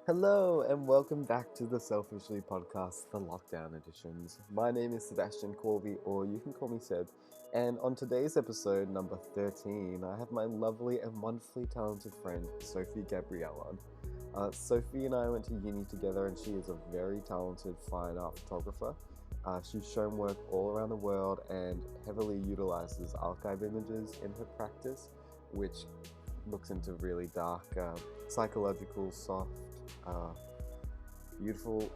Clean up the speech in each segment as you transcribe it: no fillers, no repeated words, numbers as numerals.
Hello and welcome back to the Selfishly podcast, the lockdown editions. My name is Sebastian Corby, or you can call me Seb. And on today's episode, number 13, I have my lovely and wonderfully talented friend, Sophie Gabrielle on. Sophie and I went to uni together, and she is a very talented fine art photographer. She's shown work all around the world and heavily utilizes archive images in her practice, which looks into really dark, psychological, soft, uh, beautiful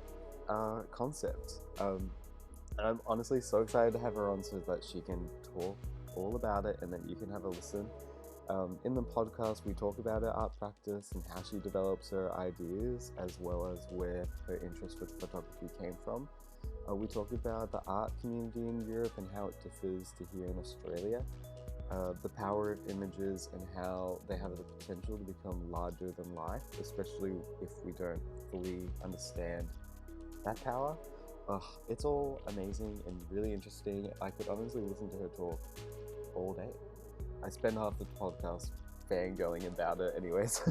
concepts. I'm honestly so excited to have her on so that she can talk all about it and that you can have a listen. In the podcast, we talk about her art practice and how she develops her ideas, as well as where her interest with photography came from. We talk about the art community in Europe and how it differs to here in Australia. The power of images and how they have the potential to become larger than life, especially if we don't fully understand that power. It's all amazing and really interesting. I could honestly listen to her talk all day. I spend half the podcast fangirling about it anyways.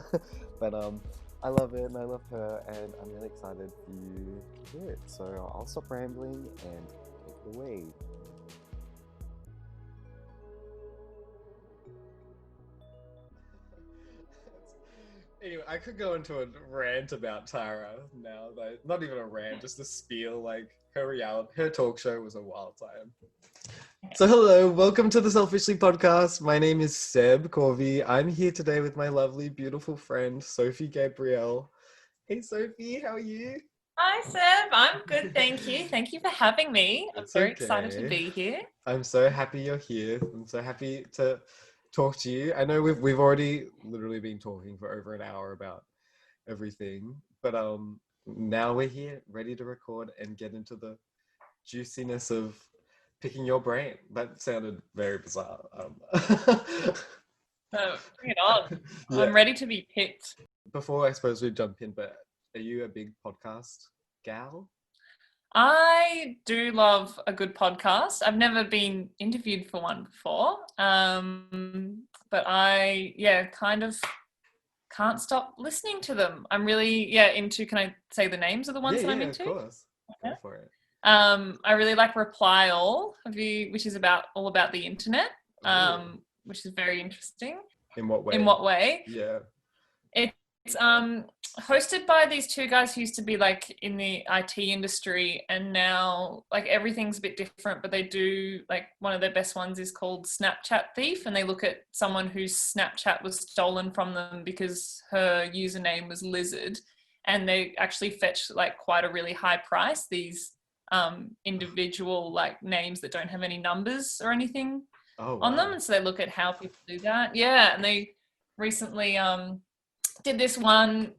But I love it and I love her and I'm really excited for you to hear it. So I'll stop rambling and take it away. Anyway, I could go into a rant about Tara now. Like, not even a rant, just a spiel. Like her talk show was a wild time. So hello, welcome to the Selfishly podcast. My name is Seb Corvey. I'm here today with my lovely, beautiful friend Sophie Gabrielle. Hey Sophie, how are you? Hi, Seb. I'm good, thank you. Thank you for having me. I'm It's very excited to okay. be here. I'm so happy you're here. I'm so happy to talk to you. I know we've already literally been talking for over an hour about everything, but now we're here ready to record and get into the juiciness of picking your brain. That sounded very bizarre. Bring it on. Yeah. I'm ready to be picked. Before I suppose we jump in, but are you a big podcast gal? I do love a good podcast. I've never been interviewed for one before, but kind of can't stop listening to them. I'm really into. Can I say the names of the ones that I'm into? Of course. Go for it. I really like Reply All. Which is all about the internet. Which is very interesting. In what way? In what way? Yeah. It's hosted by these two guys who used to be like in the IT industry, and now like everything's a bit different, but they do like one of their best ones is called Snapchat Thief, and they look at someone whose Snapchat was stolen from them because her username was lizard, and they actually fetch like quite a really high price, these individual like names that don't have any numbers or anything on them, and so they look at how people do that. And they recently did this one,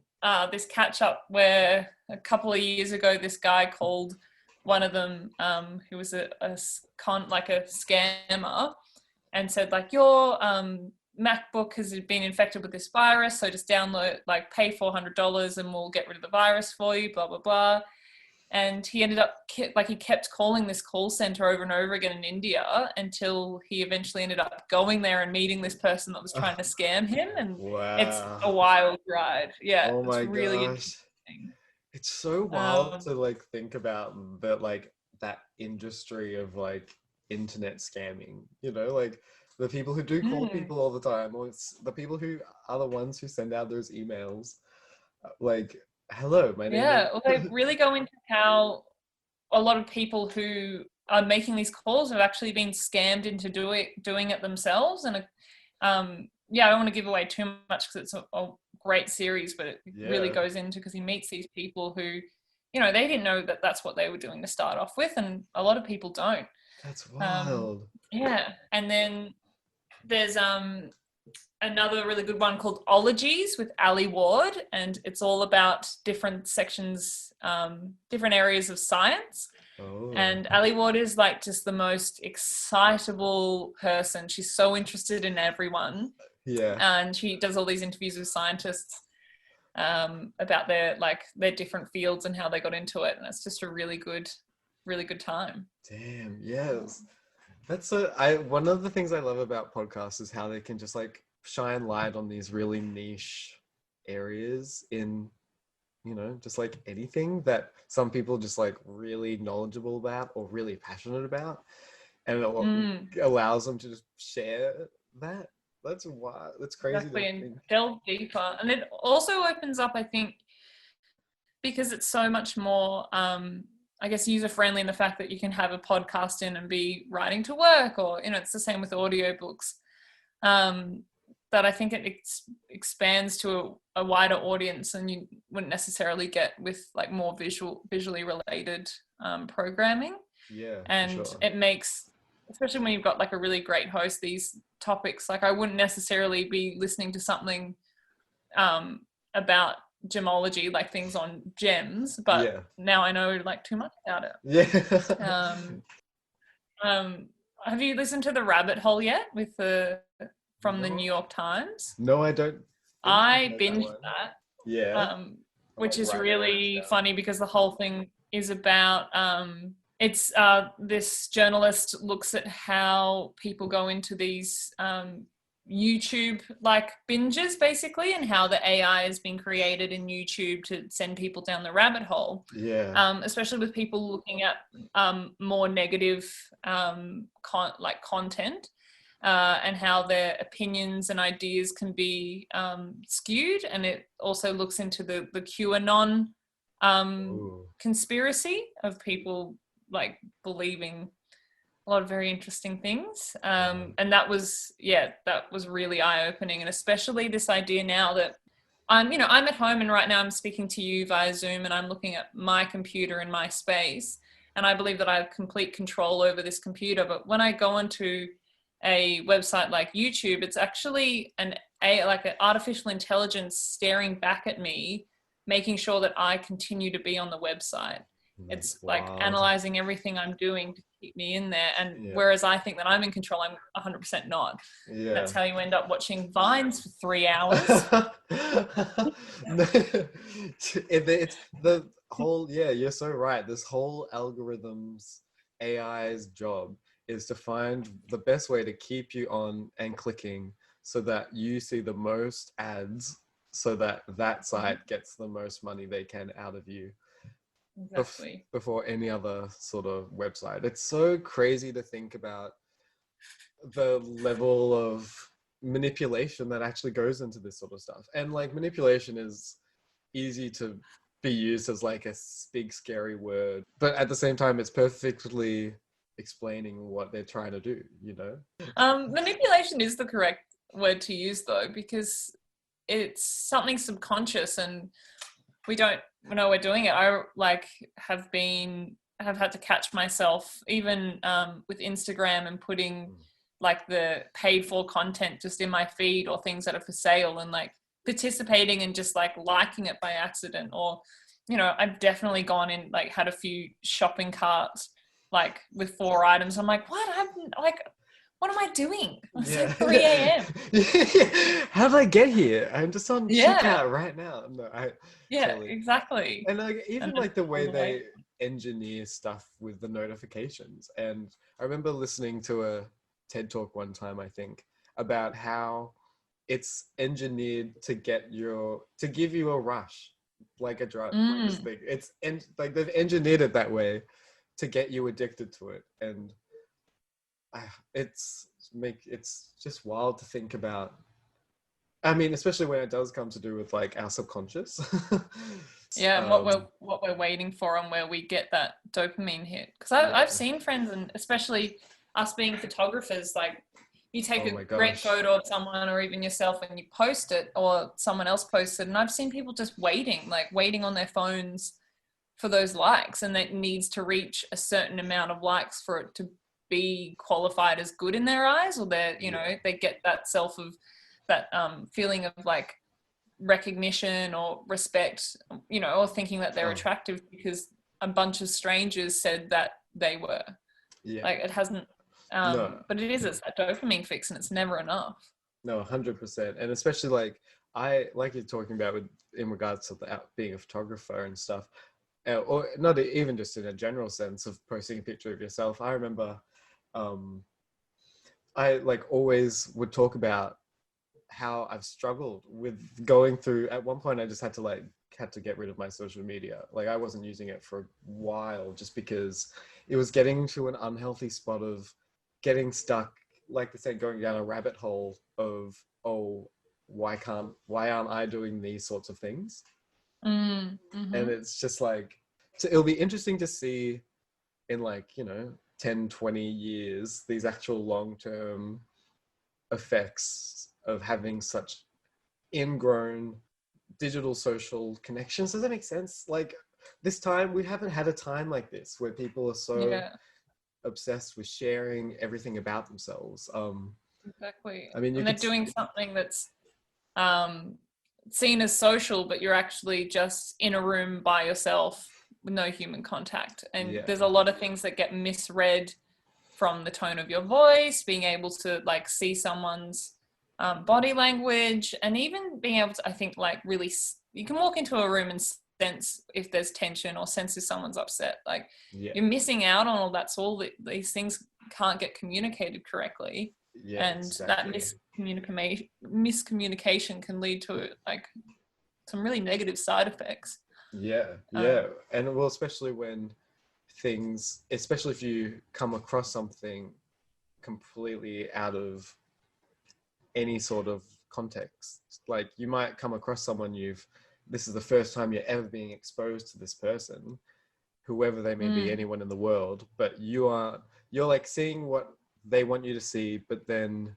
this catch up where a couple of years ago, this guy called one of them, who was a scammer, and said like, your MacBook has been infected with this virus, so just pay $400 and we'll get rid of the virus for you, blah, blah, blah. And he ended up, he kept calling this call center over and over again in India until he eventually ended up going there and meeting this person that was trying to scam him. And It's a wild ride. Yeah, oh my it's really gosh. interesting. It's so wild to like think about that industry of like internet scamming, like the people who do call people all the time, or it's the people who are the ones who send out those emails. Like, hello, my name is... Well, they really go into how a lot of people who are making these calls have actually been scammed into doing it themselves. And I don't want to give away too much because it's a great series, but it really goes into, because he meets these people who, they didn't know that that's what they were doing to start off with, and a lot of people don't. That's wild. And then there's another really good one called Ologies with Ali Ward, and it's all about different sections, different areas of science. And Ali Ward is like just the most excitable person. She's so interested in everyone. And she does all these interviews with scientists about their different fields and how they got into it, and it's just a really good time. Damn, yes. That's one of the things I love about podcasts is how they can just like shine light on these really niche areas in you know, just like anything that some people just like really knowledgeable about or really passionate about, and Mm, it allows them to just share that. That's wild. That's crazy to exactly, and think. delve deeper. And it also opens up, I think, because it's so much more, I guess, user friendly in the fact that you can have a podcast in and be writing to work, or, you know, it's the same with audiobooks. That I think it expands to a wider audience, and you wouldn't necessarily get with like more visually related programming. Yeah, for And sure. it makes, especially when you've got like a really great host, these topics, like I wouldn't necessarily be listening to something about gemology, like things on gems, but Yeah. now I know like too much about it. Yeah. Um, have you listened to The Rabbit Hole yet with from the New No, York Times? no, I don't think I I heard that binged one. that, Yeah. I which might is write all this really down. funny because the whole thing is about it's this journalist looks at how people go into these YouTube like binges basically, and how the AI has been created in YouTube to send people down the rabbit hole. Yeah. Especially with people looking at more negative content, and how their opinions and ideas can be skewed. And it also looks into the QAnon Ooh. conspiracy of people like believing a lot of very interesting things. Wow. And that was really eye-opening. And especially this idea now that I'm at home, and right now I'm speaking to you via Zoom, and I'm looking at my computer in my space, and I believe that I have complete control over this computer. But when I go onto a website like YouTube, it's actually an artificial intelligence staring back at me, making sure that I continue to be on the website. That's It's like wild. analyzing everything I'm doing to keep me in there. And Yeah. whereas I think that I'm in control, I'm 100% not. Yeah. That's how you end up watching Vines for 3 hours. It's the whole, yeah, you're so right. This whole algorithm's AI's job is to find the best way to keep you on and clicking so that you see the most ads, so that that site gets the most money they can out of you Exactly. before any other sort of website. It's so crazy to think about the level of manipulation that actually goes into this sort of stuff. And like manipulation is easy to be used as like a big scary word, but at the same time it's perfectly explaining what they're trying to do, you know? Manipulation is the correct word to use though, because it's something subconscious and we don't know we're doing it. I like have had to catch myself even with Instagram and putting like the paid for content just in my feed, or things that are for sale, and like participating and just like liking it by accident. Or, you know, I've definitely gone in, like had a few shopping carts like with 4 items. I'm like, what? I'm like, what am I doing? It's like 3 a.m. How did I get here? I'm just on Yeah. checkout right now. No, I Yeah, totally. exactly. And like even And like the way on the way. they engineer stuff with the notifications. And I remember listening to a TED talk one time, I think, about how it's engineered to give you a rush, like a drug. This thing. Like they've engineered it that way to get you addicted to it. And it's just wild to think about. I mean, especially when it does come to do with like our subconscious. Yeah, and um, what we're waiting for, and where we get that dopamine hit. Because yeah. I've seen friends, and especially us being photographers, like you take Oh a my great gosh. photo of someone or even yourself and you post it, or someone else posts it, and I've seen people just waiting on their phones for those likes, and that needs to reach a certain amount of likes for it to be qualified as good in their eyes, or they get that feeling of like recognition or respect, or thinking that they're attractive because a bunch of strangers said that they were. Yeah. Like it hasn't, No. but it's that dopamine fix, and it's never enough. No, 100%. And especially like like you're talking about in regards to being a photographer and stuff, or not even just in a general sense of posting a picture of yourself. I remember I like always would talk about how I've struggled with going through. At one point, I just had to get rid of my social media. Like, I wasn't using it for a while just because it was getting to an unhealthy spot of getting stuck, like they said, going down a rabbit hole of, oh, why aren't I doing these sorts of things? Mm, And it's just like, so it'll be interesting to see in, like, 10, 20 years, these actual long-term effects of having such ingrown digital social connections. Does that make sense? Like, this time, we haven't had a time like this where people are so obsessed with sharing everything about themselves. Exactly. I mean, and they're doing something that's seen as social, but you're actually just in a room by yourself with no human contact. And there's a lot of things that get misread from the tone of your voice, being able to like see someone's body language, and even being able to, I think, like really, you can walk into a room and sense if there's tension or sense if someone's upset. Like you're missing out on all that. So all these things can't get communicated correctly. And that miscommunication can lead to like some really negative side effects. And well, especially when especially if you come across something completely out of any sort of context. Like, you might come across someone this is the first time you're ever being exposed to this person, whoever they may be, anyone in the world, but you're like seeing what they want you to see, but then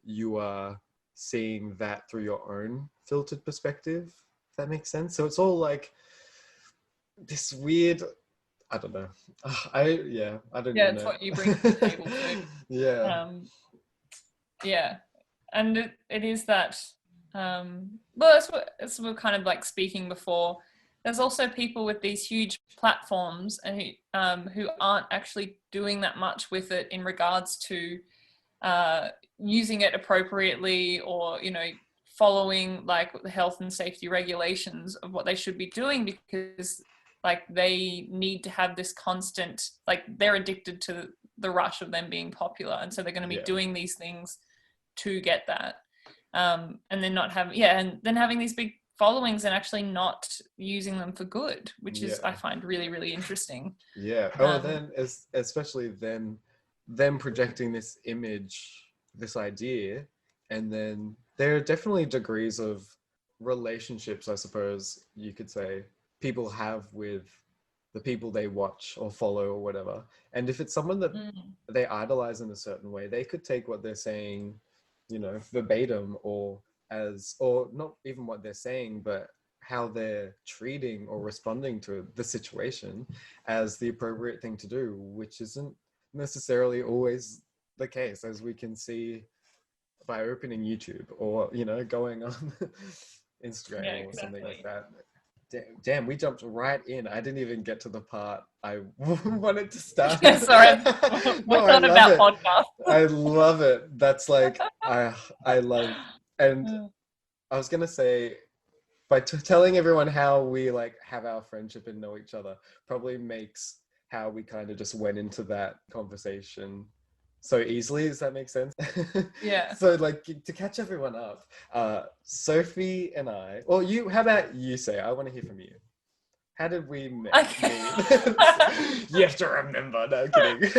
you are seeing that through your own filtered perspective, if that makes sense. So it's all like this weird, I don't know. I don't know. It's what you bring to the table too. And it is that well, as we're kind of like speaking before, there's also people with these huge platforms and who aren't actually doing that much with it in regards to using it appropriately, or following like the health and safety regulations of what they should be doing, because like they need to have this constant, like they're addicted to the rush of them being popular, and so they're going to be doing these things to get that, and then not having and then having these big followings and actually not using them for good, which is I find really, really interesting. Then especially them projecting this image, this idea, and then there are definitely degrees of relationships, I suppose you could say, people have with the people they watch or follow or whatever. And if it's someone that they idolize in a certain way, they could take what they're saying, verbatim, or not even what they're saying, but how they're treating or responding to the situation as the appropriate thing to do, which isn't necessarily always the case, as we can see by opening YouTube or, going on Instagram or something like that. Damn, we jumped right in. I didn't even get to the part I wanted to start. Sorry, we're not about podcasts. I love it. That's like, I love, and I was going to say, by telling everyone how we like have our friendship and know each other probably makes how we kind of just went into that conversation so easily. Does that make sense? So like, to catch everyone up, Sophie and I, how about you say, I want to hear from you. How did we meet? You have to remember. No, kidding.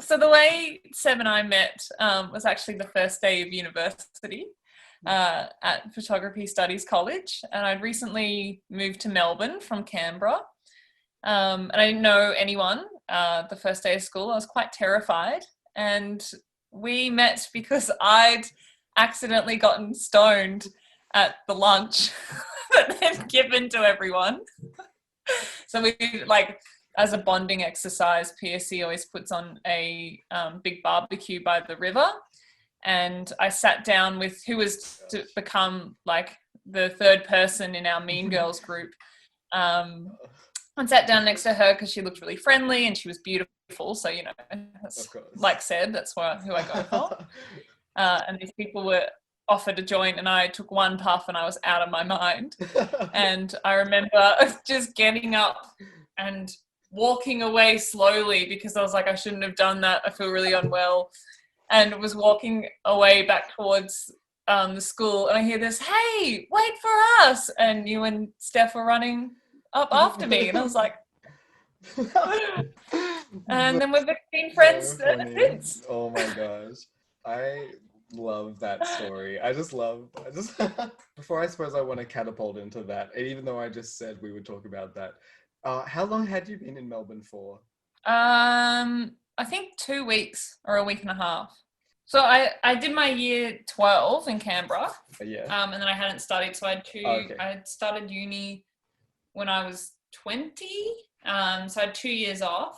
So the way Seb and I met was actually the first day of university at Photography Studies College, and I'd recently moved to Melbourne from Canberra, and I didn't know anyone. The first day of school, I was quite terrified, and we met because I'd accidentally gotten stoned at the lunch that they'd given to everyone. So we, like, as a bonding exercise, PSC always puts on a big barbecue by the river, and I sat down with who was to become like the third person in our Mean Girls group, and sat down next to her because she looked really friendly and she was beautiful. So, that's, like said, that's who I go for. And these people were offered a joint, and I took one puff and I was out of my mind. And I remember just getting up and walking away slowly because I was like, I shouldn't have done that. I feel really unwell. and was walking away back towards the school, and I hear this, "Hey, wait for us!" And you and Steph were running up after me, and I was like, and then we've been friends So funny. since. Oh my gosh. I love that story. I just before I suppose I want to catapult into that, and even though I just said we would talk about that, how long had you been in Melbourne for? I think 2 weeks or a week and a half. So I did my year 12 in Canberra. Yeah. And then I hadn't studied, so Okay. I had started uni when I was 20. So I had 2 years off,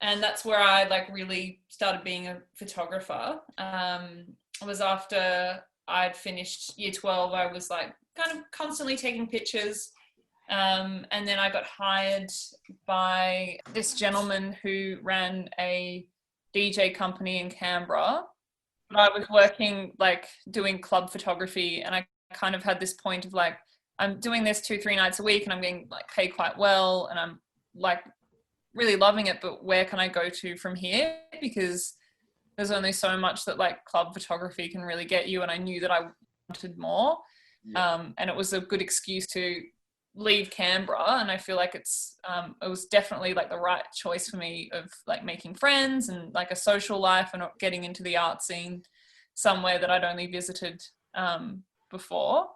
and that's where I like really started being a photographer. It was after I'd finished year 12. I was like kind of constantly taking pictures. And then I got hired by this gentleman who ran a DJ company in Canberra. But I was working like doing club photography, and I kind of had this point of like, I'm doing this 2-3 nights a week and I'm getting like paid quite well and I'm like really loving it, but where can I go to from here? Because there's only so much that like club photography can really get you, and I knew that I wanted more. And it was a good excuse to leave Canberra, and I feel like it was definitely like the right choice for me of like making friends and like a social life and getting into the art scene somewhere that I'd only visited before.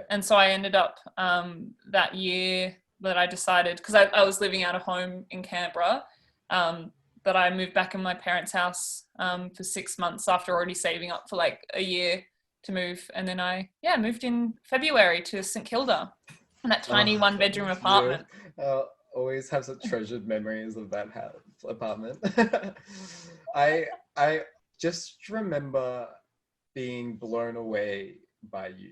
And so I ended up that year that I decided, because I was living out of home in Canberra, that I moved back in my parents' house for 6 months after already saving up for like a year to move. And then I moved in February to St Kilda, in that tiny 1-bedroom apartment. Always have such treasured memories of that apartment. I just remember being blown away by you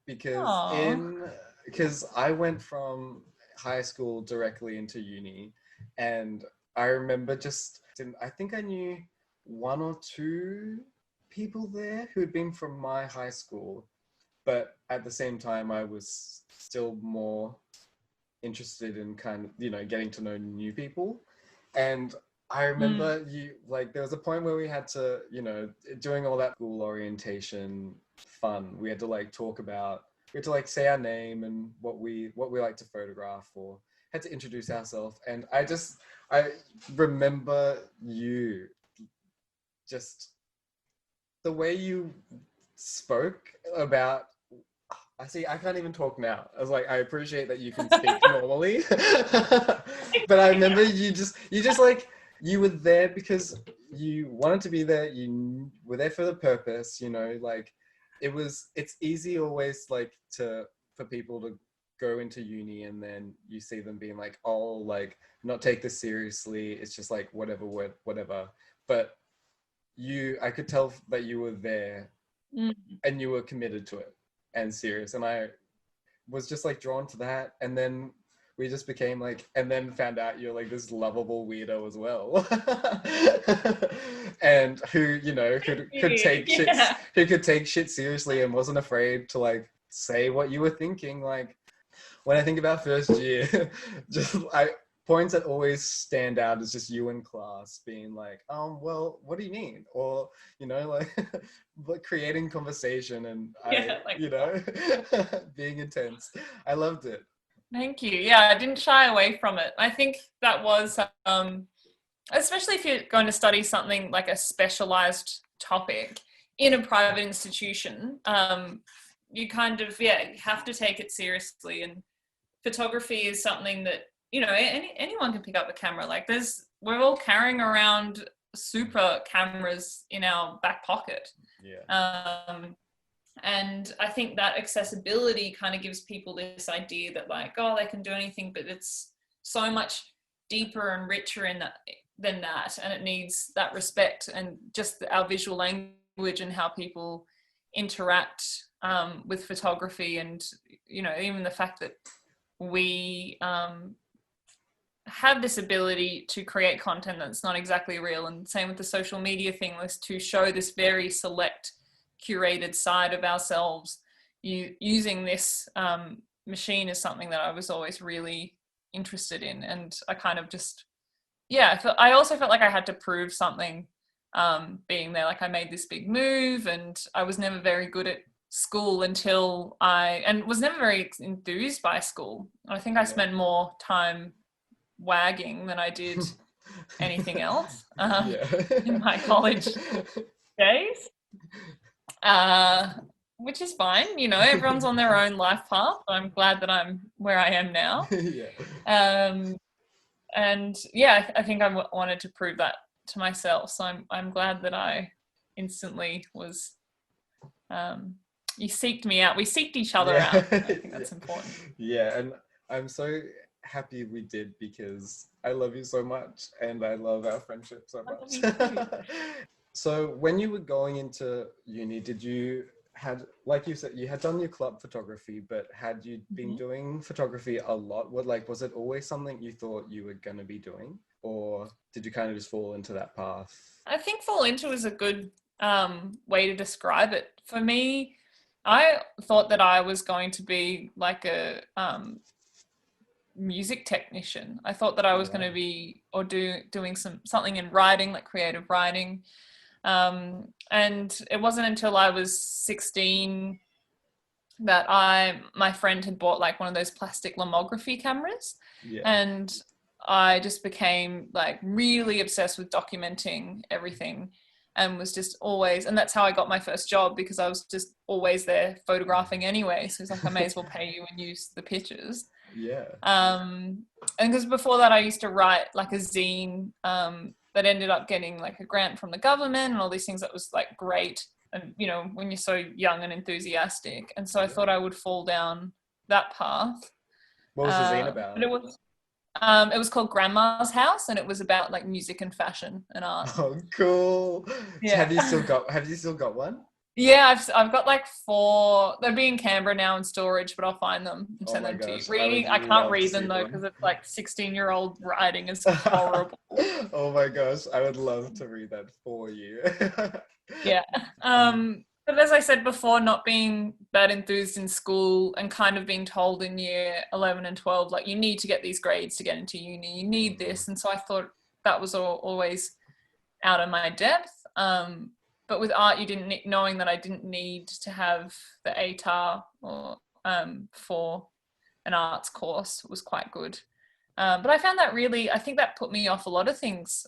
because I went from high school directly into uni, and I remember I think I knew 1 or 2 people there who had been from my high school, but at the same time I was still more interested in kind of, getting to know new people. And I remember there was a point where we had to, doing all that school orientation fun, we had to like say our name and what we like to photograph, or had to introduce ourselves. And I remember you, just the way you spoke about, I can't even talk now. I was like, I appreciate that you can speak normally. But I remember you just like, you were there because you wanted to be there. You were there for the purpose, like it's easy always like for people to go into uni and then you see them being like, oh, like not take this seriously. It's just like whatever. But I could tell that you were there and you were committed to it and serious, and I was just like drawn to that. And then we just became like, and then found out you're like this lovable weirdo as well. And who could take shit seriously and wasn't afraid to like say what you were thinking. Like when I think about first year, points that always stand out is just you in class being like, well, what do you mean? Or, like creating conversation and being intense. I loved it. Thank you. Yeah, I didn't shy away from it. I think that was, especially if you're going to study something like a specialized topic in a private institution, you kind of, you have to take it seriously. And photography is something that, anyone can pick up a camera. Like we're all carrying around super cameras in our back pocket. And I think that accessibility kind of gives people this idea that like, oh, they can do anything, but it's so much deeper and richer than that. And it needs that respect and just our visual language and how people interact with photography. And, even the fact that we have this ability to create content that's not exactly real. And same with the social media thing, was to show this very select curated side of ourselves. Using this machine is something that I was always really interested in. And I kind of just, I also felt like I had to prove something being there. Like I made this big move and I was never very good at school and was never very enthused by school. I think I spent more time wagging than I did anything else in my college days, which is fine. You know, everyone's on their own life path. I'm glad that I'm where I am now. And yeah, I think I wanted to prove that to myself. So I'm glad that I instantly was. You seeked me out. We seeked each other out. I think that's important. Yeah, and I'm so happy we did, because I love you so much and I love our friendship so much. So when you were going into uni, did you like you said, you had done your club photography, but had you been doing photography a lot? Was it always something you thought you were going to be doing, or did you kind of just fall into that path? I think fall into is a good way to describe it. For me, I thought that I was going to be like a music technician. I thought that I was going to be doing something in writing, like creative writing. And it wasn't until I was 16 that my friend had bought like one of those plastic lomography cameras. And I just became like really obsessed with documenting everything, and was just always, and that's how I got my first job, because I was just always there photographing anyway. So it's like, I may as well pay you and use the pictures. And because before that I used to write like a zine that ended up getting like a grant from the government and all these things. That was like great. And you know, when you're so young and enthusiastic, and so I thought I would fall down that path. What was the zine about? But it was called Grandma's House, and it was about like music and fashion and art. Oh, cool. Yeah. Have you still got one? Yeah, I've got like 4. They'll be in Canberra now in storage, but I'll find them and send them to you. I can't read them though, because it's like 16-year-old writing is horrible. Oh my gosh, I would love to read that for you. Yeah. But as I said before, not being that enthused in school and kind of being told in year 11 and 12, like, you need to get these grades to get into uni, you need this. And so I thought that was always out of my depth. But with art, knowing that I didn't need to have the ATAR or for an arts course was quite good. But I found that I think that put me off a lot of things.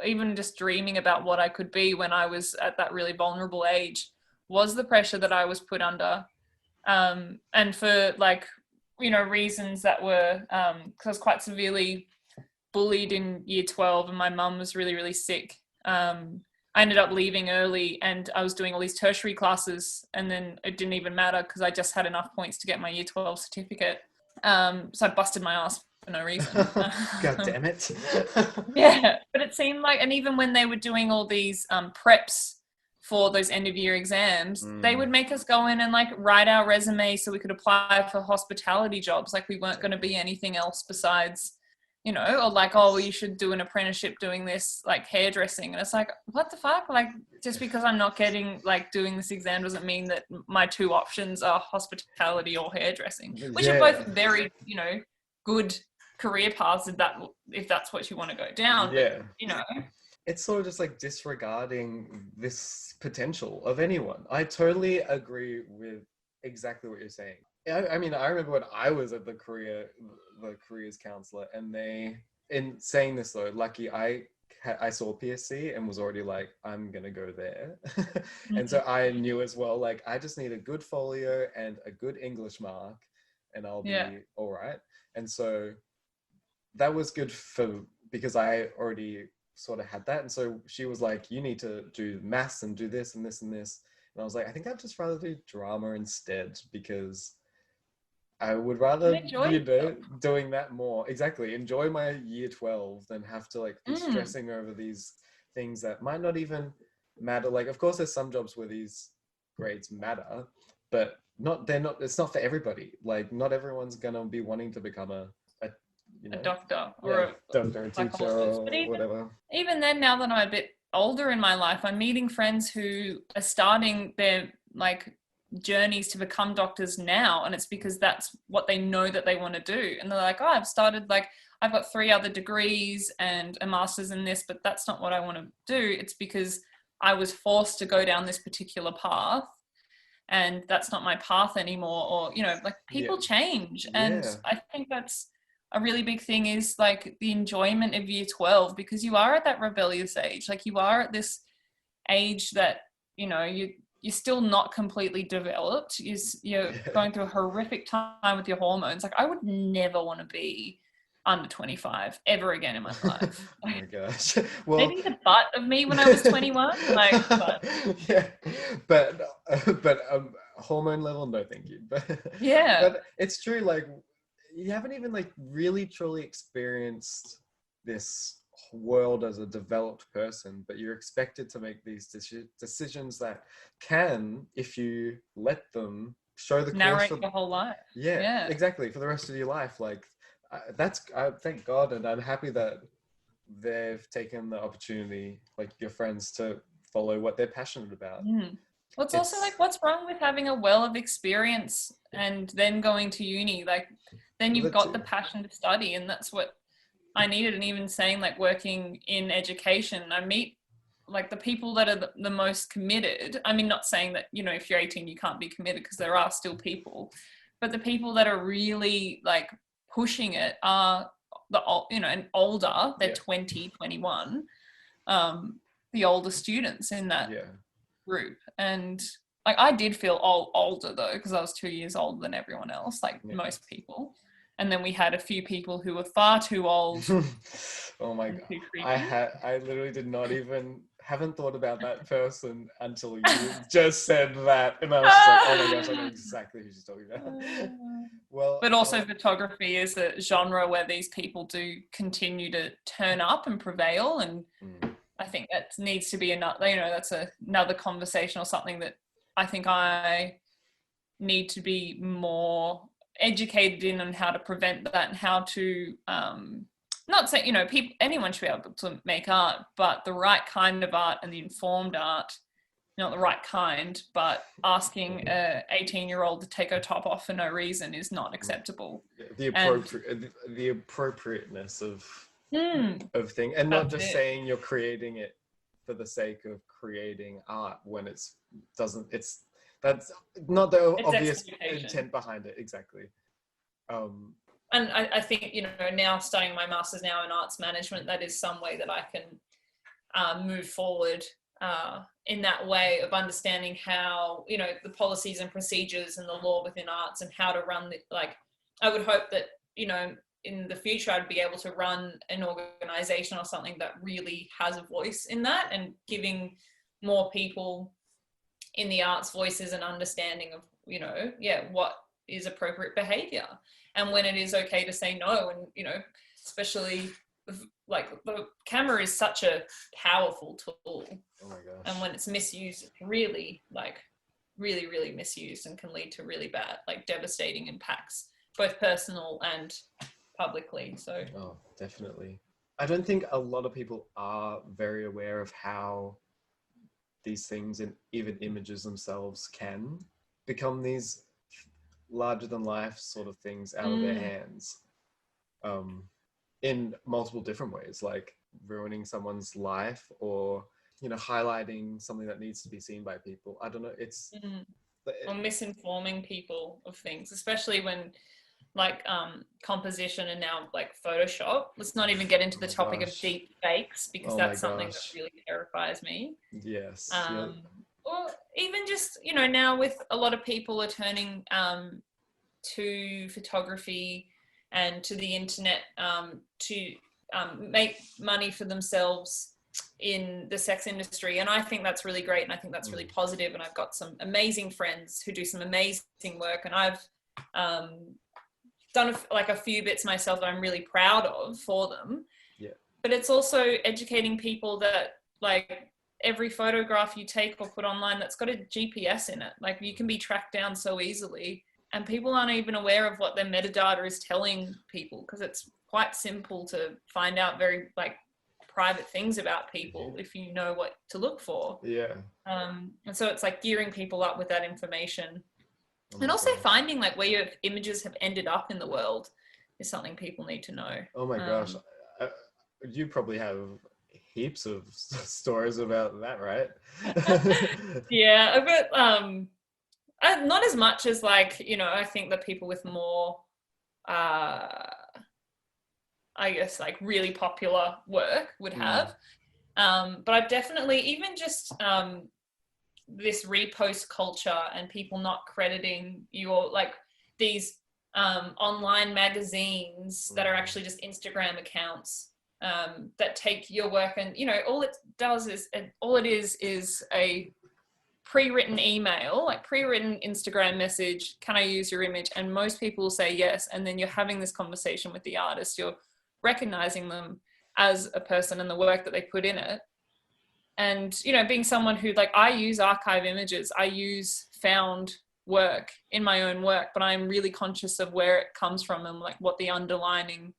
Even just dreaming about what I could be when I was at that really vulnerable age was the pressure that I was put under. And for like, you know, reasons that were, because I was quite severely bullied in year 12 and my mum was really, really sick. I ended up leaving early and I was doing all these tertiary classes, and then it didn't even matter because I just had enough points to get my year 12 certificate. So I busted my ass for no reason. God damn it. Yeah, but it seemed like, and even when they were doing all these preps for those end of year exams, they would make us go in and like write our resume so we could apply for hospitality jobs. Like we weren't going to be anything else besides, you know, or like, oh, well, you should do an apprenticeship doing this, like hairdressing. And it's like, what the fuck? Like, just because I'm not getting, like, doing this exam doesn't mean that my 2 options are hospitality or hairdressing, which are both very, you know, good career paths if that's what you want to go down. Yeah. But, you know. It's sort of just like disregarding this potential of anyone. I totally agree with exactly what you're saying. I mean, I remember when I was at the careers counselor, and in saying this though, lucky I saw PSC and was already like, I'm gonna go there. And so I knew as well, like, I just need a good folio and a good English mark and I'll be all right. And so that was good because I already sort of had that. And so she was like, you need to do maths and do this and this and this. And I was like, I think I'd just rather do drama instead, because I would rather, doing that more. Exactly. Enjoy my year 12 than have to like be stressing over these things that might not even matter. Like, of course, there's some jobs where these grades matter, but it's not for everybody. Like, not everyone's going to be wanting to become a doctor or a doctor, a teacher, or whatever. Even then, now that I'm a bit older in my life, I'm meeting friends who are starting their like journeys to become doctors now, and it's because that's what they know that they want to do. And they're like, oh, I've got 3 other degrees and a master's in this, but that's not what I want to do. It's because I was forced to go down this particular path, and that's not my path anymore. Or, you know, like people change. And I think that's a really big thing, is like the enjoyment of year 12, because you are at that rebellious age. Like you are at this age that, you know, you're still not completely developed. You're going through a horrific time with your hormones. Like I would never want to be under 25 ever again in my life. Oh my gosh. Well, maybe the butt of me when I was 21. Like, but yeah, but hormone level, no, thank you. But yeah, but it's true. Like you haven't even like really truly experienced this world as a developed person, but you're expected to make these decisions that can, if you let them, show the narrate course of your whole life. yeah, exactly, for the rest of your life. Like thank God, and I'm happy that they've taken the opportunity, like your friends, to follow what they're passionate about. Well, it's also like, what's wrong with having a well of experience and then going to uni? Like then you've got the passion to study, and that's what I needed. And even saying like working in education, I meet like the people that are the most committed. I mean, not saying that, you know, if you're 18 you can't be committed, because there are still people, but the people that are really like pushing it are you know, and older. They're 20, 21, the older students in that group. And like I did feel older though, because I was 2 years older than everyone else, like most people. And then we had a few people who were far too old. Oh my God. I literally haven't thought about that person until you just said that. And I was just like, oh my gosh, I know exactly who she's talking about. Well, but also photography is a genre where these people do continue to turn up and prevail. And I think that needs to be another, you know, that's another conversation, or something that I think I need to be more educated in, on how to prevent that, and how to not say, you know, anyone should be able to make art, but the right kind of art, and the informed art, not the right kind, but asking a 18-year-old to take her top off for no reason is not acceptable. The appropriateness of thing, and not just saying you're creating it for the sake of creating art when that's not the obvious intent behind it. Exactly. And I think, you know, now studying my master's now in arts management, that is some way that I can move forward in that way of understanding how, you know, the policies and procedures and the law within arts, and how to run like I would hope that, you know, in the future I'd be able to run an organization or something that really has a voice in that, and giving more people in the arts voices and understanding of, you know, what is appropriate behavior, and when it is okay to say no. And, you know, especially like the camera is such a powerful tool. Oh my gosh. And when it's misused, it's really misused, and can lead to really bad, like devastating impacts, both personal and publicly. So definitely. I don't think a lot of people are very aware of how these things, and even images themselves, can become these larger than life sort of things out of their hands, in multiple different ways, like ruining someone's life, or, you know, highlighting something that needs to be seen by people. I don't know, it's or misinforming people of things, especially when like composition and now like Photoshop. Let's not even get into the topic of deep fakes, because that's something that really terrifies me. Yes. Or even just, you know, now with a lot of people are turning to photography and to the internet to make money for themselves in the sex industry. And I think that's really great, and I think that's really positive. And I've got some amazing friends who do some amazing work, and I've done a few bits myself that I'm really proud of for them. But it's also educating people that, like, every photograph you take or put online that's got a GPS in it, like, you can be tracked down so easily, and people aren't even aware of what their metadata is telling people, because it's quite simple to find out very like private things about people if you know what to look for. And so it's like gearing people up with that information, and also finding like where your images have ended up in the world is something people need to know. Oh my gosh. You probably have heaps of stories about that, right? Yeah, a bit, not as much as like, you know, I think that people with more, I guess like really popular work would have. But I've definitely, even just this repost culture and people not crediting your, like these online magazines that are actually just Instagram accounts that take your work, and you know, all it is a pre-written email, like pre-written Instagram message, can I use your image? And most people will say yes, and then you're having this conversation with the artist, you're recognizing them as a person and the work that they put in it. And you know, being someone who, like, I use archive images, I use found work in my own work, but I'm really conscious of where it comes from and like what the underlining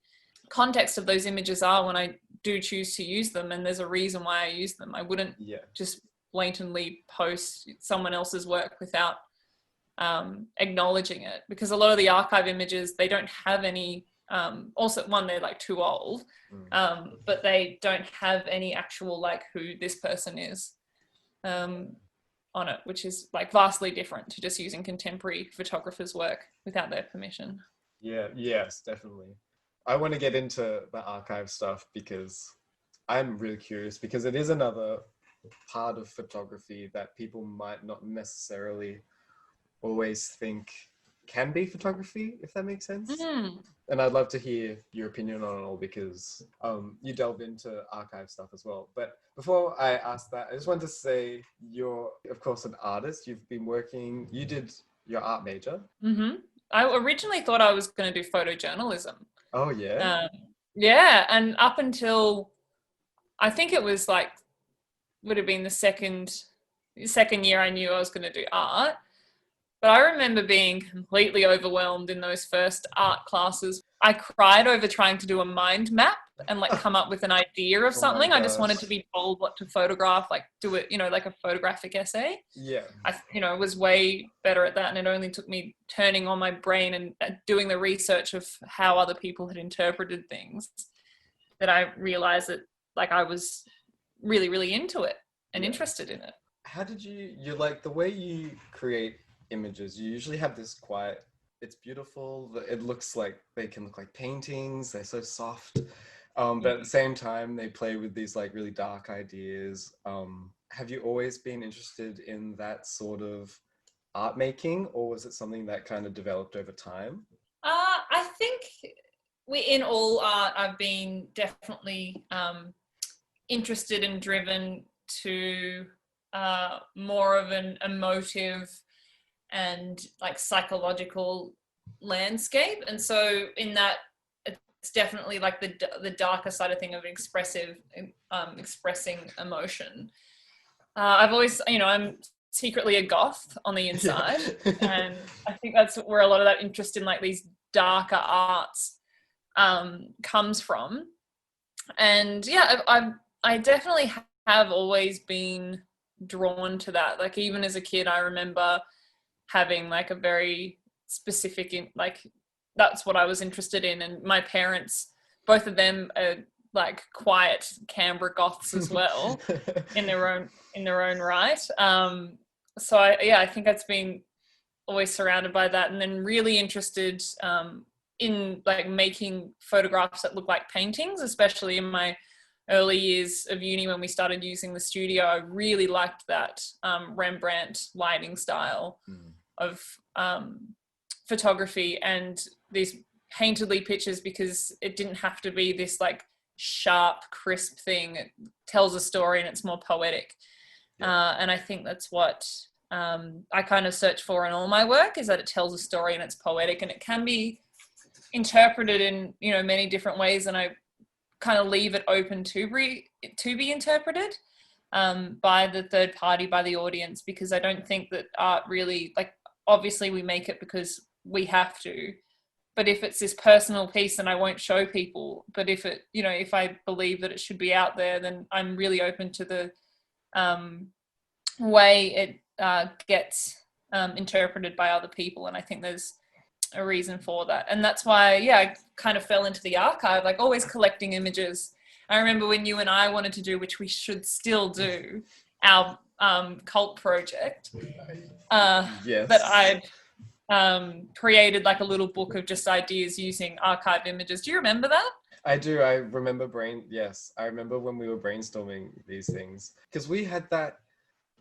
context of those images are when I do choose to use them, and there's a reason why I use them. I wouldn't just blatantly post someone else's work without acknowledging it, because a lot of the archive images, they don't have any also, one, they're like too old, but they don't have any actual like who this person is on it, which is like vastly different to just using contemporary photographers' work without their permission. Yes, definitely. I want to get into the archive stuff because I'm really curious, because it is another part of photography that people might not necessarily always think can be photography, if that makes sense. And I'd love to hear your opinion on it all, because you delve into archive stuff as well. But before I ask that, I just wanted to say you're, of course, an artist. You've been working, you did your art major. I originally thought I was going to do photojournalism. Oh, yeah? Yeah, and up until, I think it was like, would have been the second year I knew I was going to do art. But I remember being completely overwhelmed in those first art classes. I cried over trying to do a mind map and like come up with an idea of something. I just wanted to be told what to photograph, like do it, you know, like a photographic essay. Yeah. I, you know, was way better at that. And it only took me turning on my brain and doing the research of how other people had interpreted things that I realized that like I was really, really into it and interested in it. How did you like the way you create images? You usually have this quiet, it's beautiful, it looks like they can look like paintings, they're so soft, but at the same time they play with these like really dark ideas. Have you always been interested in that sort of art making, or was it something that kind of developed over time? I think in all art I've been definitely interested and driven to more of an emotive and like psychological landscape, and so in that it's definitely like the darker side of thing of expressing emotion. I've always, you know, I'm secretly a goth on the inside, and I think that's where a lot of that interest in like these darker arts comes from. And yeah, I definitely have always been drawn to that. Like even as a kid, I remember having like a very specific, like that's what I was interested in. And my parents, both of them are like quiet Canberra goths as well in their own right. So I think it's been always surrounded by that, and then really interested in like making photographs that look like paintings, especially in my early years of uni when we started using the studio. I really liked that Rembrandt lighting style of photography and these painterly pictures, because it didn't have to be this like sharp, crisp thing. It tells a story and it's more poetic. And I think that's what I kind of search for in all my work, is that it tells a story and it's poetic, and it can be interpreted in, you know, many different ways, and I kind of leave it open to be interpreted by the third party, by the audience, because I don't think that art really, like, obviously we make it because we have to, but if it's this personal piece, then I won't show people. But if it, you know, if I believe that it should be out there, then I'm really open to the way it gets interpreted by other people. And I think there's a reason for that. And that's why, I kind of fell into the archive, like always collecting images. I remember when you and I wanted to do, which we should still do, our cult project, Yes. that I'd created like a little book of just ideas using archive images. Do you remember that? I do. I remember I remember when we were brainstorming these things, because we had that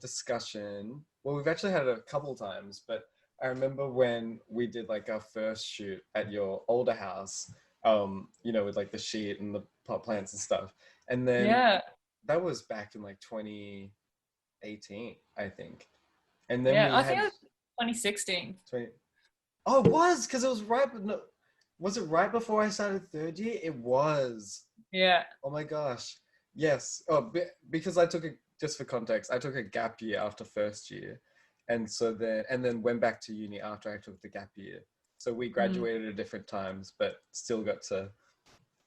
discussion. Well, we've actually had it a couple times, but I remember when we did like our first shoot at your older house, with like the sheet and the pot plants and stuff. And then that was back in like 2018, I think. And then I think it was 2016. Oh, it was, because it was was it right before I started third year? It was. Yeah. Oh my gosh. Yes. Oh, because just for context, I took a gap year after first year. And then went back to uni after I took the gap year. So we graduated at different times, but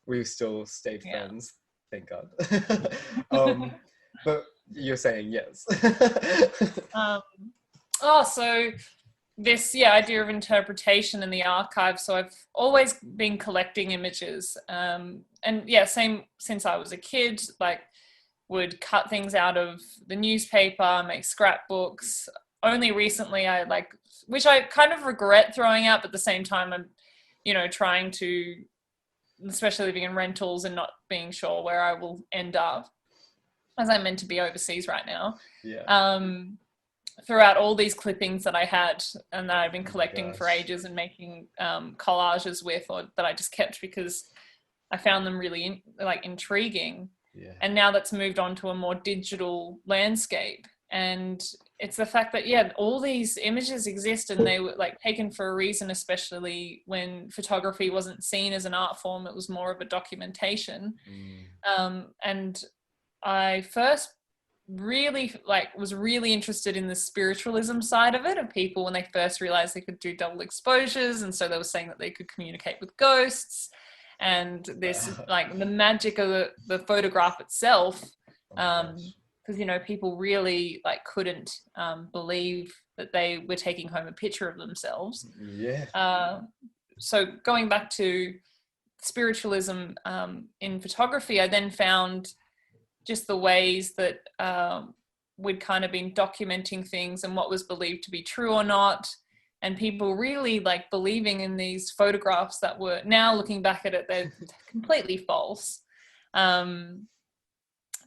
we still stayed friends. Thank God. But you're saying yes. So this idea of interpretation in the archive. So I've always been collecting images, and same since I was a kid, like would cut things out of the newspaper, make scrapbooks. Only recently which I kind of regret throwing out, but at the same time I'm trying to, especially living in rentals and not being sure where I will end up, as I'm meant to be overseas right now. Throughout all these clippings that I had and that I've been collecting for ages and making collages with, or that I just kept because I found them really intriguing. And now that's moved on to a more digital landscape. And it's the fact that, all these images exist and they were like taken for a reason, especially when photography wasn't seen as an art form. It was more of a documentation. And I first really was really interested in the spiritualism side of it, of people when they first realized they could do double exposures. And so they were saying that they could communicate with ghosts and this the magic of the photograph itself. Because people really couldn't believe that they were taking home a picture of themselves. So going back to spiritualism in photography, I then found just the ways that we'd kind of been documenting things and what was believed to be true or not, and people really believing in these photographs that were, now looking back at it, they're completely false.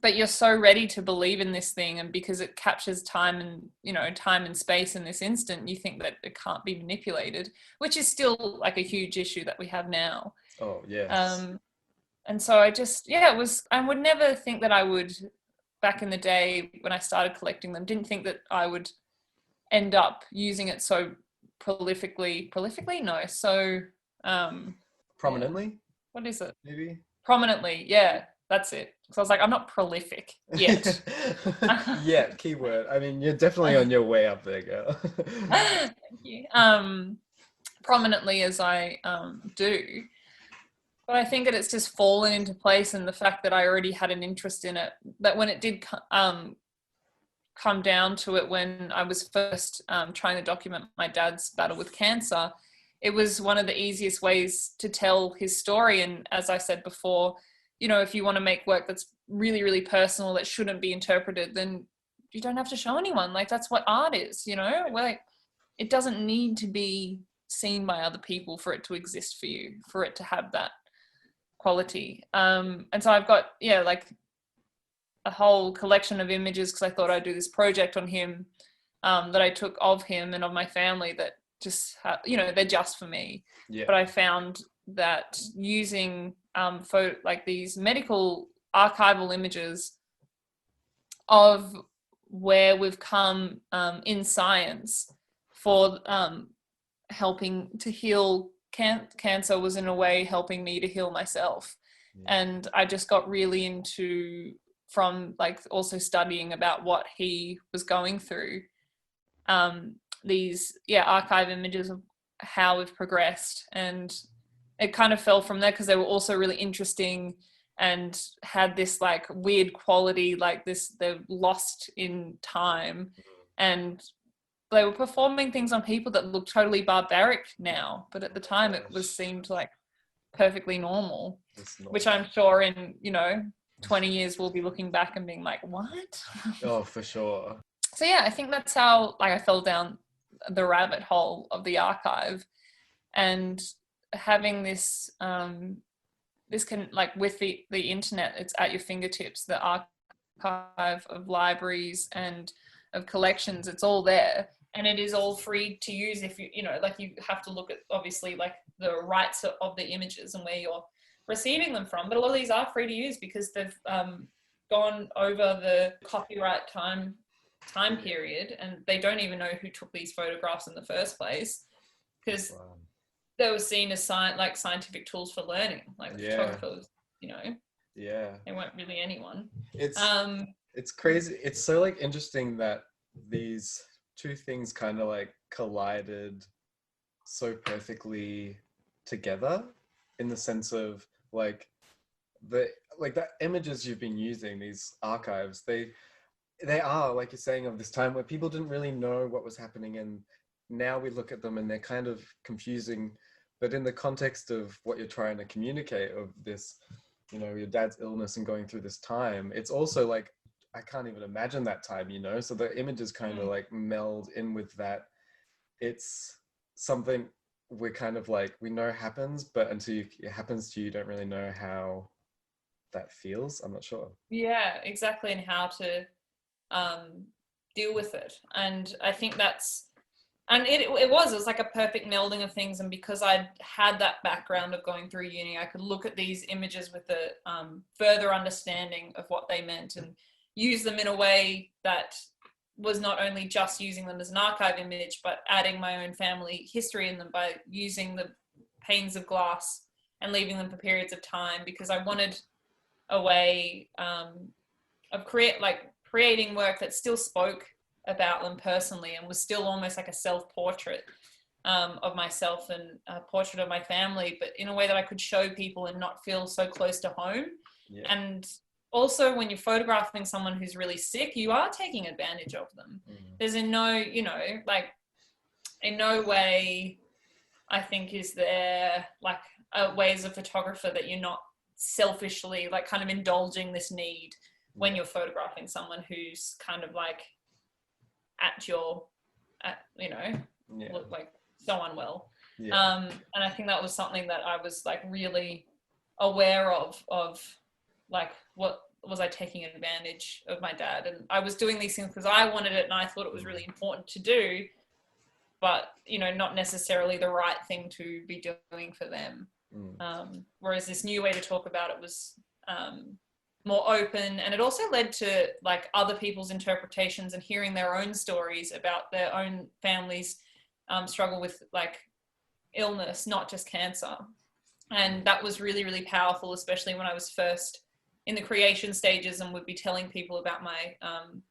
But you're so ready to believe in this thing, and because it captures time and space in this instant, you think that it can't be manipulated, which is still a huge issue that we have now. Oh, yes. And so I just, I would never think that I would, back in the day when I started collecting them, didn't think that I would end up using it so prolifically. No, so prominently. What is it? Maybe prominently. Yeah, that's it. So I was like, I'm not prolific yet. Yeah, keyword. I mean, you're definitely on your way up there, girl. Thank you. Prominently as I do. But I think that it's just fallen into place, and the fact that I already had an interest in it, that when it did come down to it, when I was first trying to document my dad's battle with cancer, it was one of the easiest ways to tell his story. And as I said before, if you want to make work that's really, really personal, that shouldn't be interpreted, then you don't have to show anyone. That's what art is, it doesn't need to be seen by other people for it to exist for you, for it to have that quality. And so I've got a whole collection of images, because I thought I'd do this project on him, that I took of him and of my family, that just they're just for me. But I found that using these medical archival images of where we've come in science for helping to heal cancer was in a way helping me to heal myself. And I just got really into, from also studying about what he was going through, these archive images of how we've progressed. And it kind of fell from there, because they were also really interesting and had this weird quality, they're lost in time. And they were performing things on people that look totally barbaric now, but at the time it Gosh. seemed like perfectly normal, It's not. which I'm sure in 20 years we'll be looking back and being like, what? Oh, for sure. So yeah, I think that's how like I fell down the rabbit hole of the archive, and having this this can, like, with the internet, it's at your fingertips. The archive of libraries and of collections, it's all there, and it is all free to use. If you like, you have to look at obviously like the rights of the images and where you're receiving them from, but a lot of these are free to use because they've gone over the copyright time period, and they don't even know who took these photographs in the first place, because Wow. they were seen as scientific tools for learning, like the photographers, Yeah. they weren't really anyone. It's crazy. It's so like interesting that these two things kind of like collided so perfectly together, in the sense of like the images you've been using, these archives, they are, like you're saying, of this time where people didn't really know what was happening, and now we look at them and they're kind of confusing, but in the context of what you're trying to communicate, of this, your dad's illness and going through this time, it's also like, I can't even imagine that time, so the images kind of like meld in with that. It's something we're kind of like, we know happens, but until it happens to you, you don't really know how that feels. I'm not sure. Yeah, exactly, and how to deal with it. And I think it was like a perfect melding of things. And because I'd had that background of going through uni, I could look at these images with a further understanding of what they meant, and use them in a way that was not only just using them as an archive image, but adding my own family history in them by using the panes of glass and leaving them for periods of time, because I wanted a way of creating work that still spoke about them personally and was still almost like a self-portrait of myself and a portrait of my family, but in a way that I could show people and not feel so close to home. Yeah. And also, when you're photographing someone who's really sick, you are taking advantage of them. There's in no way, I think, is there like a way as a photographer that you're not selfishly like kind of indulging this need when you're photographing someone who's kind of like look like so unwell. And I think that was something that I was like really aware of like, what was I taking advantage of my dad? And I was doing these things because I wanted it and I thought it was really important to do, but not necessarily the right thing to be doing for them. Whereas this new way to talk about it was more open, and it also led to like other people's interpretations and hearing their own stories about their own families struggle with like illness, not just cancer. And that was really, really powerful, especially when I was first in the creation stages and would be telling people about my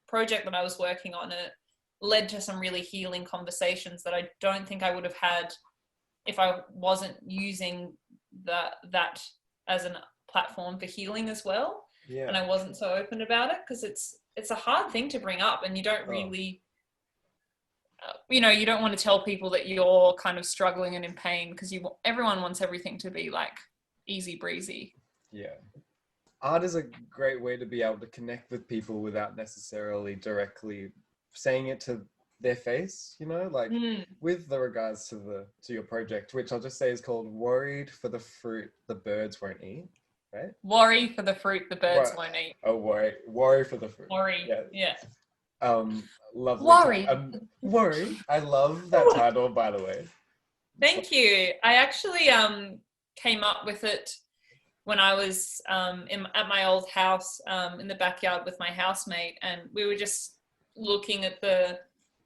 project that I was working on. It led to some really healing conversations that I don't think I would have had if I wasn't using that as a platform for healing as well. And I wasn't so open about it, because it's a hard thing to bring up, and you don't really you don't want to tell people that you're kind of struggling and in pain, because everyone wants everything to be like easy breezy. Art is a great way to be able to connect with people without necessarily directly saying it to their face, like with the regards to your project, which I'll just say is called Worried for the Fruit the Birds Won't Eat, right? Worry for the fruit the birds won't eat. Oh, worry for the fruit. Worry, yeah. Lovely. Worry. Worry. I love that title, by the way. Thank you. I actually came up with it when I was at my old house in the backyard with my housemate, and we were just looking at the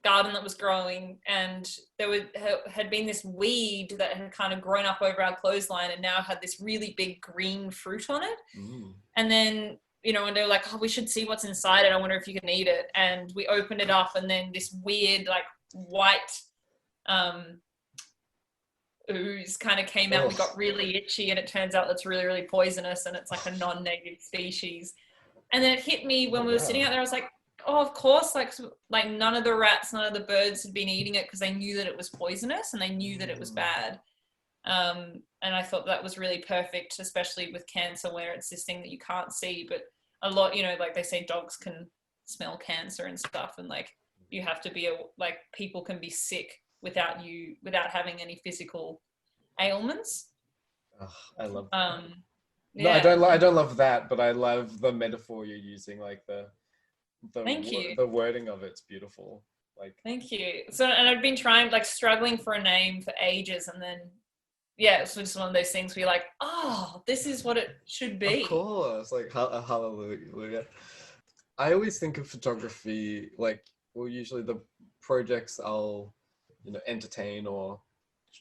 garden that was growing, and there had been this weed that had kind of grown up over our clothesline and now had this really big green fruit on it. And then and they were like, oh, we should see what's inside it, I wonder if you can eat it. And we opened it up, and then this weird like white ooze kind of came out. We got really itchy, and it turns out it's really, really poisonous, and it's like a non-native species. And then it hit me when we were sitting out there. I was like, oh, of course, like none of the rats, none of the birds had been eating it because they knew that it was poisonous and they knew that it was bad. And I thought that was really perfect, especially with cancer where it's this thing that you can't see, but a lot, you know, like they say dogs can smell cancer and stuff, and like you have to be like people can be sick without having any physical ailments. Oh, I love that. Yeah. No, I don't love that, but I love the metaphor you're using, like Thank you. the wording of it's beautiful. Like, thank you. So, and I've been struggling for a name for ages, and then it's just one of those things where you're like, oh, this is what it should be. of course, like hallelujah. I always think of photography like, well, usually the projects I'll, you know, entertain or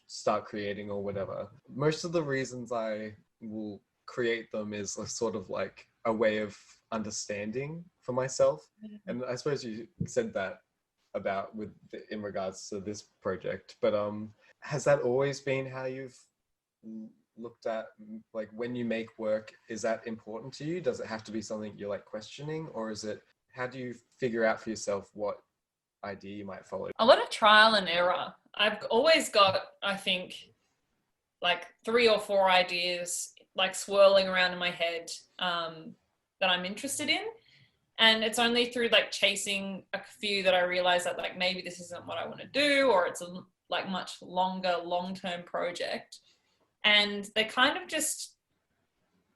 start creating or whatever. Most of the reasons I will create them is sort of like a way of understanding for myself. And I suppose you said that about in regards to this project, but has that always been how you've looked at, like, when you make work, is that important to you? Does it have to be something you're like questioning, or is it, how do you figure out for yourself what idea you might follow? A lot of trial and error. I've always got, I think, like 3 or 4 ideas like swirling around in my head that I'm interested in. And it's only through like chasing a few that I realize that like maybe this isn't what I want to do, or it's a like much longer, long-term project. And they kind of just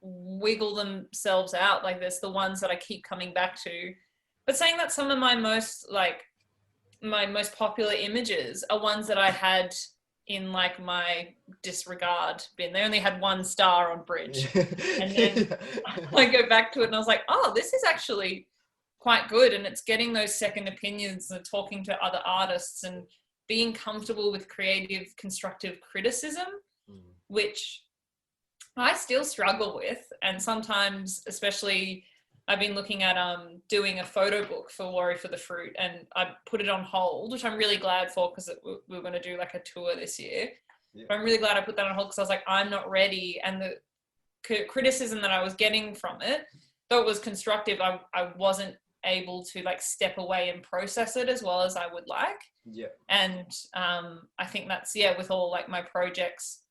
wiggle themselves out. Like there's the ones that I keep coming back to. But saying that some of my most popular images are ones that I had in like my disregard bin. They only had 1 star on Bridge. And then I go back to it and I was like, oh, this is actually quite good. And it's getting those second opinions and talking to other artists and being comfortable with creative, constructive criticism, which I still struggle with. And sometimes, especially, I've been looking at doing a photo book for Worry for the Fruit, and I put it on hold, which I'm really glad for because we were going to do like a tour this year. Yeah. But I'm really glad I put that on hold because I was like, I'm not ready. And the criticism that I was getting from it, though it was constructive, I wasn't able to like step away and process it as well as I would like. Yeah. And I think that's, with all like my projects,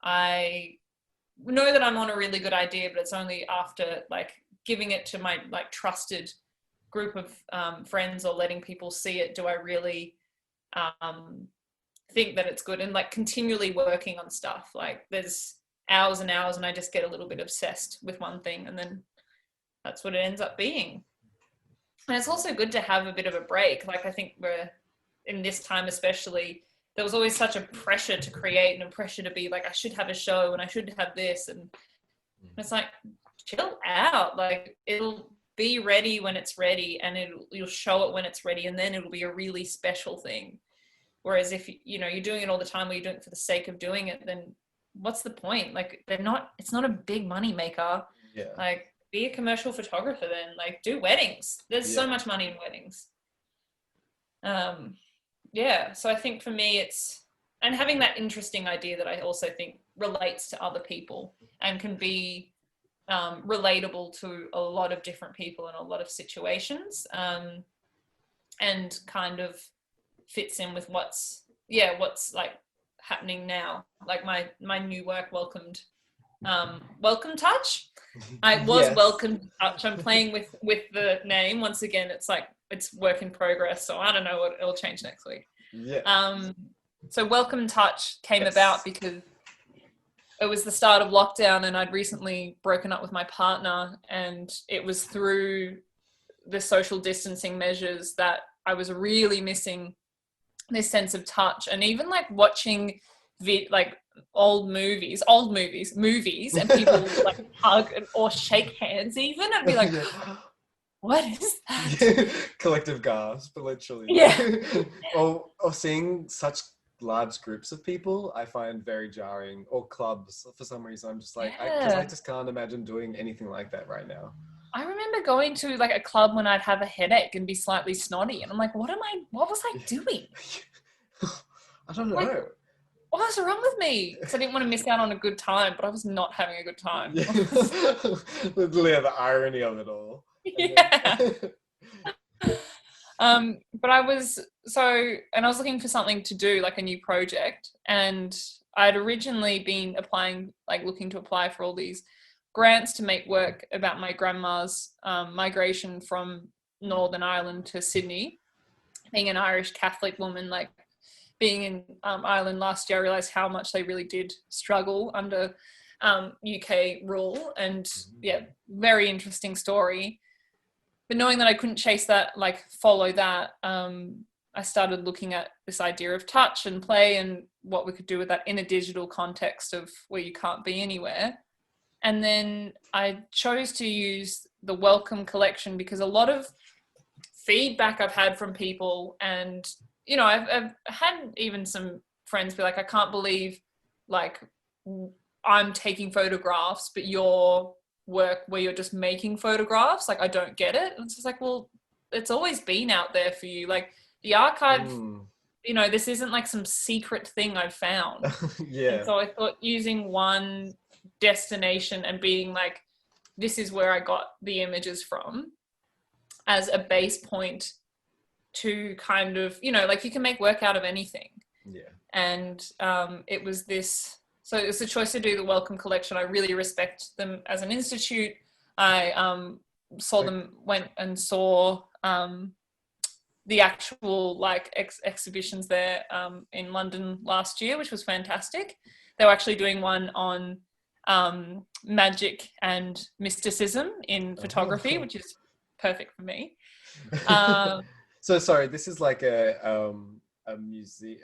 I know that I'm on a really good idea, but it's only after like giving it to my like trusted group of friends or letting people see it do I really think that it's good, and like continually working on stuff. Like there's hours and hours and I just get a little bit obsessed with one thing, and then that's what it ends up being. And it's also good to have a bit of a break. Like I think we're in this time especially, there was always such a pressure to create and a pressure to be like, I should have a show and I should have this, and it's like, chill out. Like it'll be ready when it's ready, and you'll show it when it's ready, and then it'll be a really special thing. Whereas if you're doing it all the time, or you're doing it for the sake of doing it, then what's the point? Like it's not a big money maker. Yeah. Like be a commercial photographer then. Like do weddings. There's so much money in weddings. So I think for me it's, and having that interesting idea that I also think relates to other people and can be relatable to a lot of different people in a lot of situations, and kind of fits in with what's like happening now. Like my new work, Welcome Touch. I was Welcome Touch. I'm playing with the name once again. It's like it's work in progress, so I don't know what it'll change next week. So Welcome Touch came about because it was the start of lockdown, and I'd recently broken up with my partner, and it was through the social distancing measures that I was really missing this sense of touch. And even like watching like old movies and people like hug or shake hands even, I'd be like, what is that? Collective gasp, literally. or seeing such large groups of people I find very jarring, or clubs for some reason. I'm just like, because I just can't imagine doing anything like that right now. I remember going to like a club when I'd have a headache and be slightly snotty, and I'm like, what was I doing? I don't know. Like, what was wrong with me? Because I didn't want to miss out on a good time, but I was not having a good time. Literally the irony of it all. Yeah. But I was looking for something to do, like a new project, and I'd originally been looking to apply for all these grants to make work about my grandma's migration from Northern Ireland to Sydney. Being an Irish Catholic woman, like being in Ireland last year, I realised how much they really did struggle under UK rule, and very interesting story. But knowing that I couldn't chase that, like follow that, I started looking at this idea of touch and play and what we could do with that in a digital context of where you can't be anywhere. And then I chose to use the Welcome collection because a lot of feedback I've had from people, and I've had even some friends be like, I can't believe like I'm taking photographs, but your work where you're just making photographs, like I don't get it. And it's just like, well, it's always been out there for you. Like the archive, this isn't like some secret thing I've found. Yeah. And so I thought using one destination and being like, this is where I got the images from as a base point to kind of, like you can make work out of anything. Yeah. And it was this, so it was a choice to do the Welcome collection. I really respect them as an institute. I went and saw the actual like exhibitions there in London last year, which was fantastic. They were actually doing one on magic and mysticism in photography, which is perfect for me. So sorry, this is like a museum.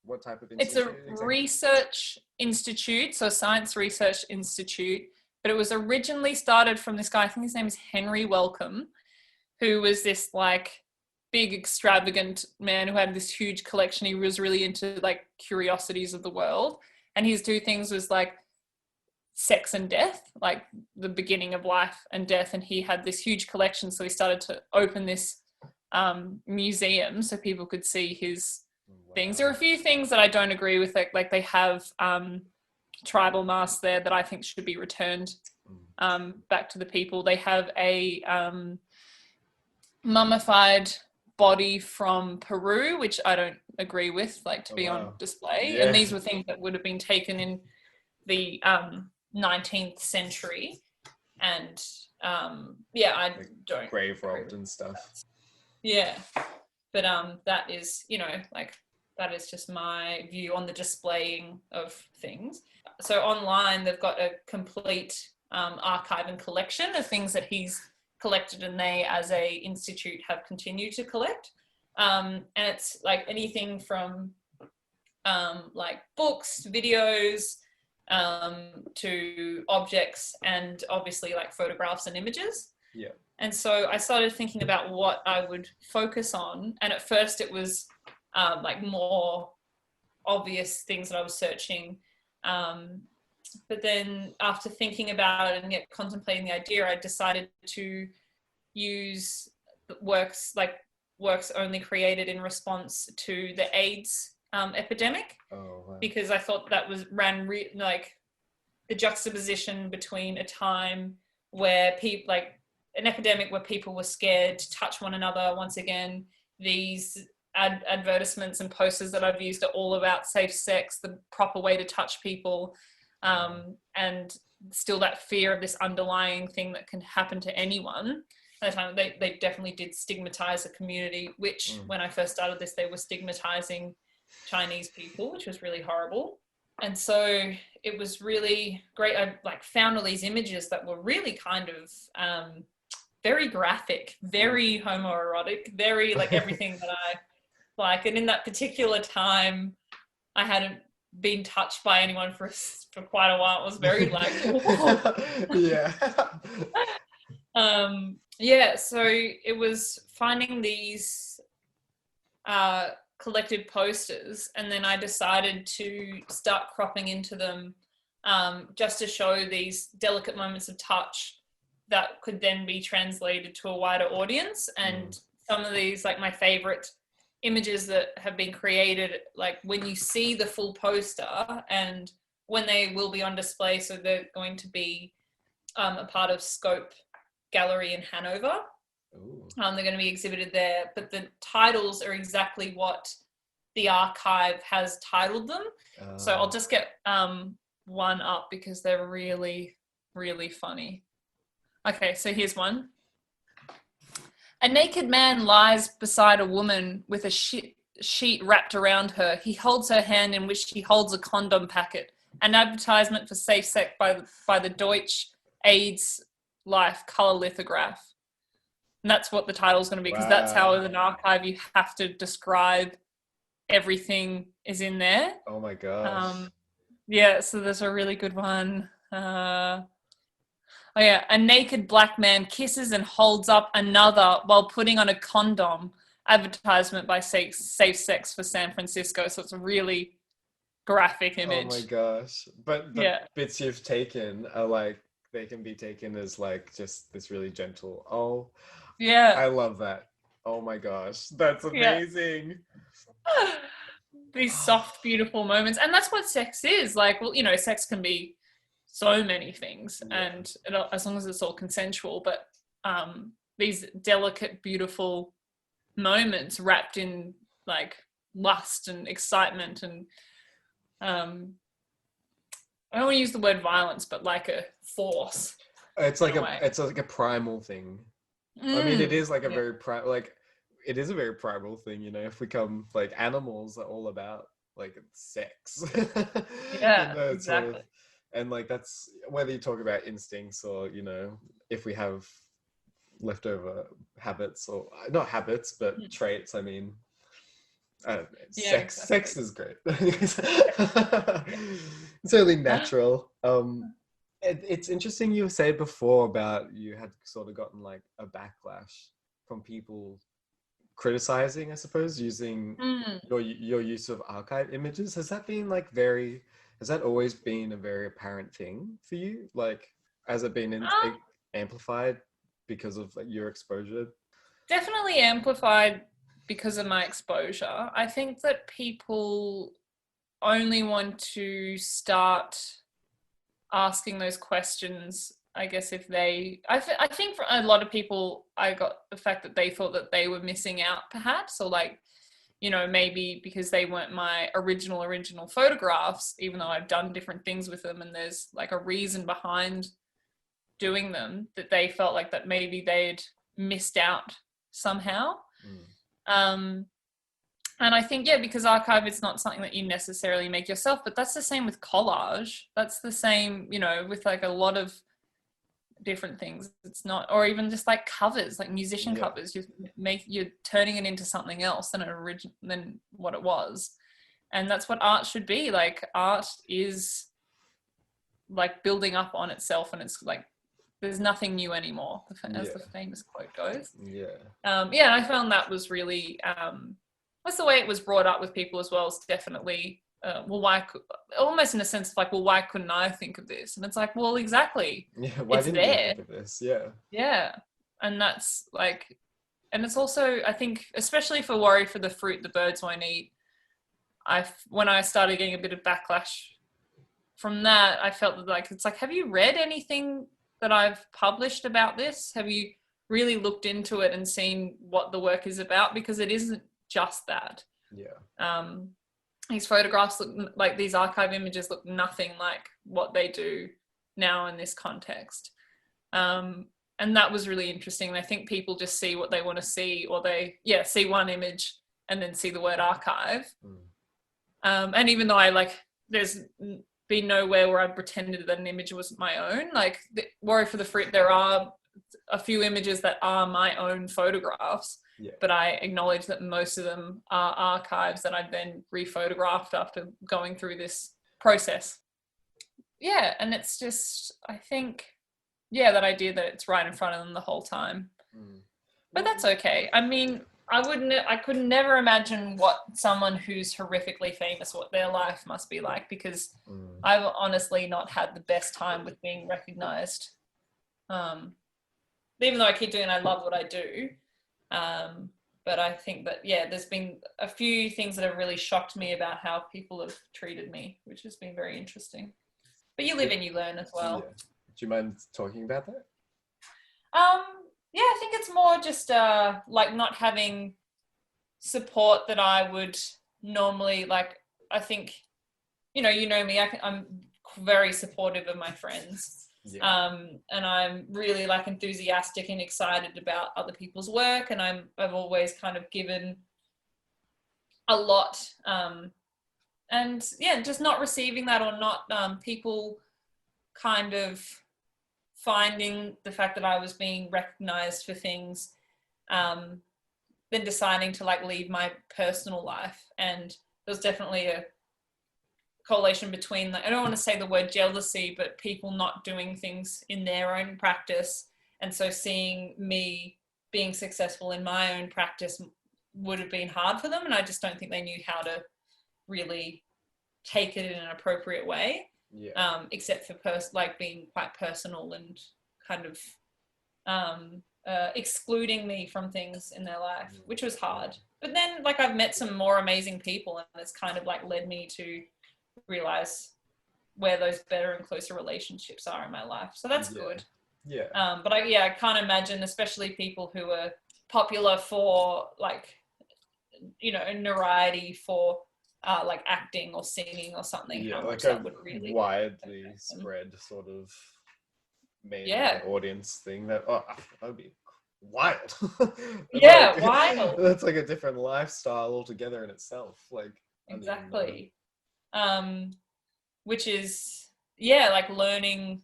What type of institute? It's a research institute, so a science research institute, but it was originally started from this guy, I think his name is Henry Wellcome, who was this like big extravagant man who had this huge collection. He was really into like curiosities of the world, and his two things was like sex and death, like the beginning of life and death, and he had this huge collection, so he started to open this museum so people could see his things. There are a few things that I don't agree with, like they have tribal masks there that I think should be returned back to the people. They have a mummified body from Peru, which I don't agree with, like to be on display. Yeah. And these were things that would have been taken in the 19th century. And I don't grave robbed and stuff. Yeah, but that is, like that is just my view on the displaying of things. So online they've got a complete archive and collection of things that he's collected, and they as a institute have continued to collect, and it's like anything from like books, videos, to objects, and obviously like photographs and images. Yeah. And so I started thinking about what I would focus on, and at first it was like more obvious things that I was searching, but then after thinking about it and contemplating the idea, I decided to use works only created in response to the AIDS epidemic. Oh, wow. Because I thought that was like the juxtaposition between a time where people, like an epidemic where people were scared to touch one another. Once again, these advertisements and posters that I've used are all about safe sex, the proper way to touch people, and still that fear of this underlying thing that can happen to anyone. At the time, they definitely did stigmatize a community, which when I first started this, they were stigmatizing Chinese people, which was really horrible. And so it was really great. I like found all these images that were really kind of very graphic, very homoerotic, very like everything that I like. And in that particular time, I hadn't been touched by anyone for quite a while. It was very like, so it was finding these collected posters, and then I decided to start cropping into them just to show these delicate moments of touch that could then be translated to a wider audience. And some of these, like my favorite images that have been created, like when you see the full poster and when they will be on display, so they're going to be a part of Scope Gallery in Hanover. Ooh. They're going to be exhibited there, but the titles are exactly what the archive has titled them. So I'll just get one up because they're really, really funny. Okay, so here's one. A naked man lies beside a woman with a sheet wrapped around her. He holds her hand in which he holds a condom packet. An advertisement for safe sex by the Deutsche AIDS Life color lithograph. And that's what the title's going to be, because that's how in an archive you have to describe everything is in there. Oh my gosh. Yeah, so there's a really good one. Oh yeah, a naked black man kisses and holds up another while putting on a condom. Advertisement by Safe Sex for San Francisco. So it's a really graphic image. Oh my gosh. But the bits you've taken are like, they can be taken as like just this really gentle, oh, yeah, I love that. Oh my gosh, that's amazing. Yeah. These soft, beautiful moments. And that's what sex is. Like, well, you know, sex can be so many things, and as long as it's all consensual, but these delicate, beautiful moments wrapped in like lust and excitement and I don't want to use the word violence, but like a force. It's like a primal thing. I mean, it is like a very it is a very primal thing, you know. If we come like animals are all about like sex. Yeah, you know, exactly. sort of, and like that's whether you talk about instincts or, you know, if we have leftover habits or not habits but traits. I mean, I don't know. Sex is great. It's only natural. It's interesting you said before about you had sort of gotten like a backlash from people criticizing, I suppose, using your use of archive images. Has that been like has that always been a very apparent thing for you? Like, has it been amplified because of like, your exposure? Definitely amplified because of my exposure. I think that people only want to start asking those questions, I guess, if I think for a lot of people, I got the fact that they thought that they were missing out perhaps, or like, you know, maybe because they weren't my original photographs, even though I've done different things with them and there's like a reason behind doing them, that they felt like that maybe they'd missed out somehow. And I think, because archive is not something that you necessarily make yourself, but that's the same with collage. That's the same, you know, with like a lot of different things. It's not, or even just like covers, like musician covers. You're turning it into something else than what it was. And that's what art should be. Like, art is like building up on itself, and it's like there's nothing new anymore, as the famous quote goes. And I found that was really that's the way it was brought up with people as well. It's definitely almost in a sense of like, well, why couldn't I think of this? And it's like, well, exactly. Why didn't you think of this? And that's like, and it's also, I think, especially for Worry for the Fruit the Birds Won't Eat, when I started getting a bit of backlash from that, I felt that like, it's like, have you read anything that I've published about this? Have you really looked into it and seen what the work is about? Because it isn't just that. These photographs look like, these archive images look nothing like what they do now in this context. And that was really interesting. And I think people just see what they want to see, or they see one image and then see the word archive. And even though there's been nowhere where I pretended that an image wasn't my own, like Worry for the Fruit, there are a few images that are my own photographs, but I acknowledge that most of them are archives that I've then rephotographed after going through this process. And it's just, I think, that idea that it's right in front of them the whole time. But that's okay. I mean, I could never imagine what someone who's horrifically famous, what their life must be like, because I've honestly not had the best time with being recognized. Even though I keep doing, I love what I do. But I think that, there's been a few things that have really shocked me about how people have treated me, which has been very interesting. But you live and you learn as well. Do you mind talking about that? Yeah, I think it's more just like not having support that I would normally like. I think you know me. I'm very supportive of my friends, Yeah. and I'm really like enthusiastic and excited about other people's work, and I've always kind of given a lot, and yeah, just not receiving that or not people kind of finding the fact that I was being recognized for things, um, then deciding to like leave my personal life. And there's definitely a correlation between, like, I don't want to say the word jealousy, but people not doing things in their own practice. And so seeing me being successful in my own practice would have been hard for them. And I just don't think they knew how to really take it in an appropriate way. Yeah. Except for like being quite personal and kind of excluding me from things in their life, which was hard. But then like I've met some more amazing people, and it's kind of like led me to realize where those better and closer relationships are in my life. So that's good. Yeah. But I can't imagine, especially people who are popular for like, you know, notoriety for like acting or singing or something, Yeah, how much like that a would really widely spread sort of yeah. audience thing. That would be wild. Yeah, Like, wild. that's like a different lifestyle altogether in itself. Like, I don't even know. Exactly. Which is, yeah, like learning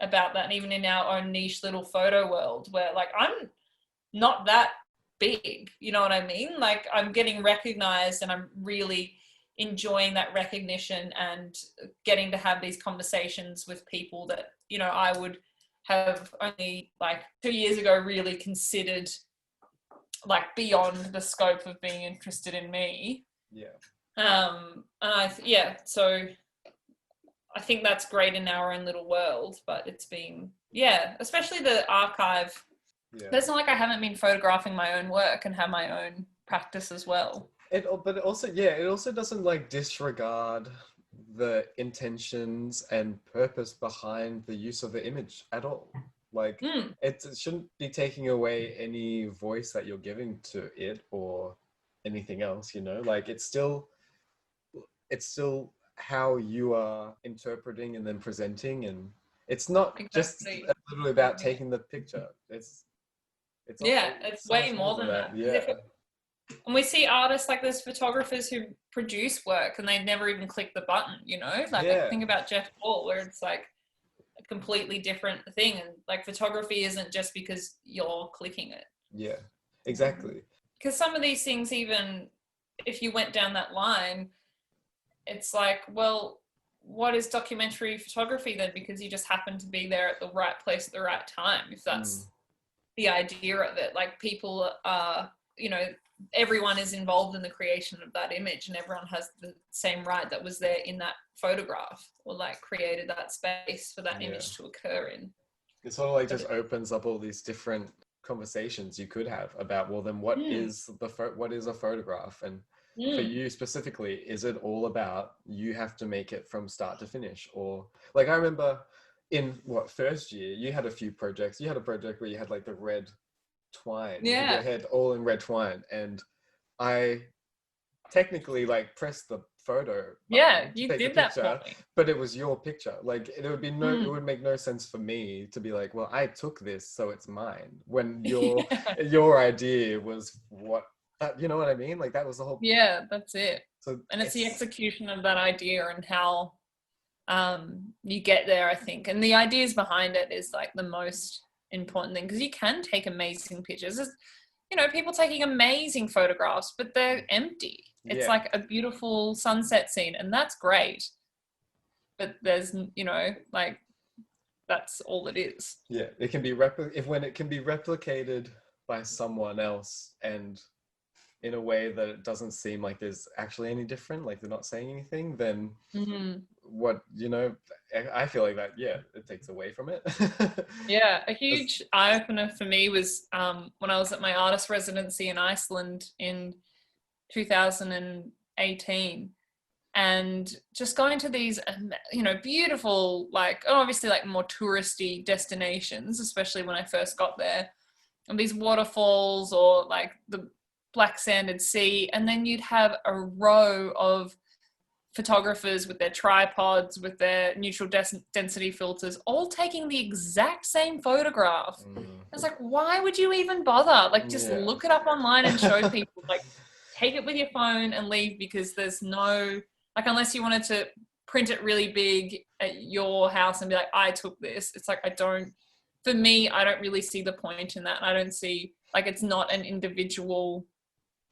about that, and even in our own niche little photo world where like I'm not that big, you know what I mean? Like I'm getting recognized and I'm really enjoying that recognition and getting to have these conversations with people that, you know, I would have only like 2 years ago really considered like beyond the scope of being interested in me. Yeah. So I think that's great in our own little world, but it's been, yeah, especially the archive. Yeah. But it's not like I haven't been photographing my own work and have my own practice as well. But it also doesn't like disregard the intentions and purpose behind the use of the image at all. Like it shouldn't be taking away any voice that you're giving to it or anything else, you know? Like it's still how you are interpreting and then presenting, and it's not just Exactly. literally about taking the picture. It's Yeah, it's so way much more than than that. Yeah. And we see artists like there's photographers who produce work and they never even click the button, you know? Like I think about Jeff Paul, where it's like a completely different thing. And like photography isn't just because you're clicking it. Yeah, exactly. Because some of these things, even if you went down that line, it's like, well, what is documentary photography then? Because you just happen to be there at the right place at the right time, if that's the idea of it. Like people are, you know, everyone is involved in the creation of that image, and everyone has the same right that was there in that photograph, or like created that space for that image to occur in. It sort of like just opens up all these different conversations you could have about, well, then what is a photograph? And for you specifically, is it all about you have to make it from start to finish? Or like I remember in first year you had a few projects. You had a project where you had like the red twine. You had all in red twine, and I technically like pressed the photo button to take the picture, but it was your picture. Like it would be it would make no sense for me to be like, well, I took this so it's mine, when your idea was what, you know what I mean? Like that was the whole that's it. So and it's the execution of that idea and how you get there, I think, and the ideas behind it is like the most important thing, because you can take amazing pictures. There's, you know, people taking amazing photographs, but they're empty. It's like a beautiful sunset scene, and that's great. But there's, you know, like that's all it is. Yeah, it can be when it can be replicated by someone else, and in a way that it doesn't seem like there's actually any different, like they're not saying anything, then what, you know, I feel like that, it takes away from it. Yeah, a huge eye-opener for me was when I was at my artist residency in Iceland in 2018, and just going to these, you know, beautiful, like obviously like more touristy destinations, especially when I first got there. these waterfalls or like the black sanded sea, and then you'd have a row of photographers with their tripods, with their neutral density filters, all taking the exact same photograph. It's like, why would you even bother? Like, just look it up online and show people. Like, take it with your phone and leave, because there's no, like, unless you wanted to print it really big at your house and be like, I took this. It's like, for me, I don't really see the point in that. I don't see, like, it's not an individual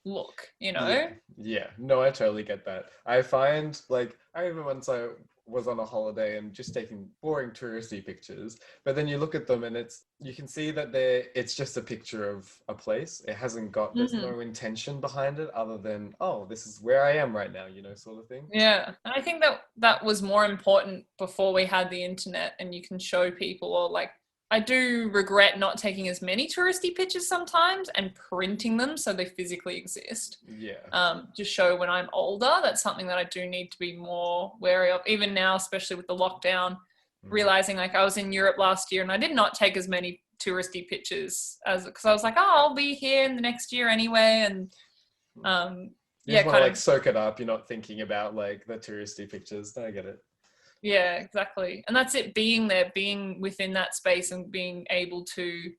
look, you know? Yeah, no, I totally get that. I find, like, I remember once I was on a holiday and just taking boring touristy pictures, but then you look at them and you can see that it's just a picture of a place. It hasn't got, there's no intention behind it other than, oh, this is where I am right now, you know, sort of thing. Yeah, and I think that was more important before we had the internet, and you can show people, or like, I do regret not taking as many touristy pictures sometimes and printing them so they physically exist. Yeah. To show when I'm older. That's something that I do need to be more wary of. Even now, especially with the lockdown, realizing, like, I was in Europe last year and I did not take as many touristy pictures because I was like, oh, I'll be here in the next year anyway. And you just want to like soak it up. You're not thinking about like the touristy pictures. I get it. Yeah, exactly. And that's it, being there, being within that space and being able to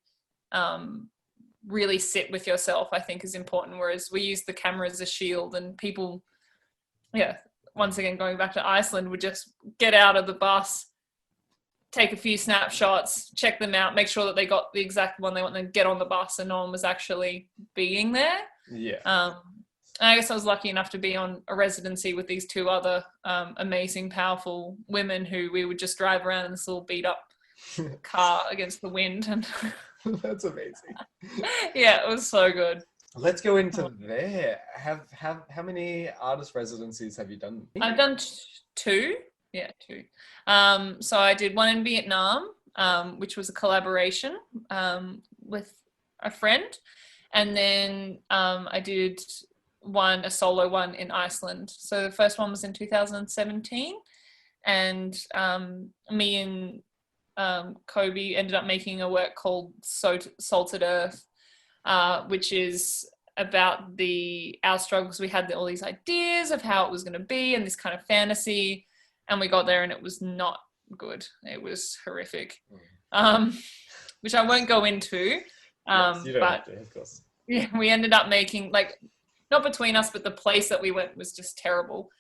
really sit with yourself, I think is important. Whereas we use the camera as a shield, and people, once again, going back to Iceland, would just get out of the bus, take a few snapshots, check them out, make sure that they got the exact one they want, then get on the bus, and no one was actually being there. Yeah. I guess I was lucky enough to be on a residency with these two other amazing, powerful women who we would just drive around in this little beat up car against the wind. And that's amazing. Yeah, it was so good. Let's go into there. How many artist residencies have you done? I've done two. Yeah, two. So I did one in Vietnam, which was a collaboration with a friend. And then I did a solo one in Iceland. So the first one was in 2017, and me and Kobe ended up making a work called Salted Earth, which is about our struggles. We had all these ideas of how it was going to be and this kind of fantasy, and we got there and it was not good. It was horrific, which I won't go into. Yes, you don't have to, of course. Yeah, we ended up making, like, not between us, but the place that we went was just terrible.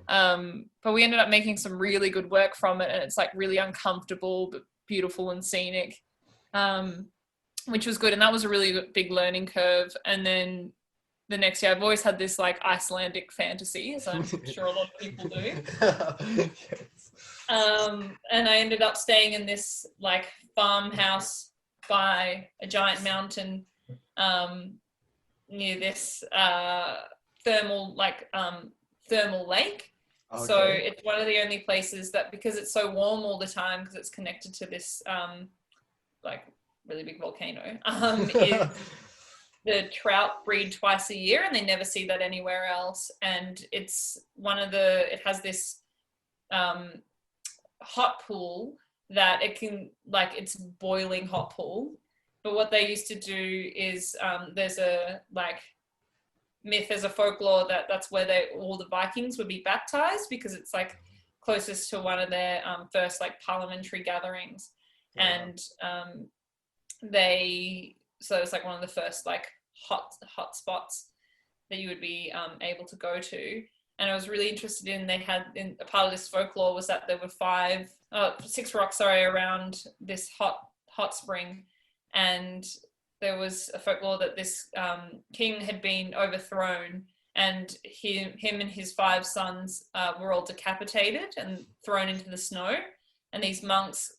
But we ended up making some really good work from it, and it's like really uncomfortable but beautiful and scenic, which was good. And that was a really big learning curve. And then the next year, I've always had this like Icelandic fantasy, as I'm sure a lot of people do. Yes. And I ended up staying in this like farmhouse by a giant mountain near this thermal lake. Okay. So it's one of the only places that, because it's so warm all the time, because it's connected to this like really big volcano, is the trout breed twice a year, and they never see that anywhere else. And it's it has this hot pool that it can, like, it's boiling hot pool. But what they used to do is there's a like myth, there's a folklore that's where all the Vikings would be baptized, because it's like closest to one of their first like parliamentary gatherings. Yeah. And so it's like one of the first like hot spots that you would be able to go to. And I was really interested in a part of this folklore was that there were 6 rocks around this hot spring. And there was a folklore that this king had been overthrown, and him and his 5 sons were all decapitated and thrown into the snow. And these monks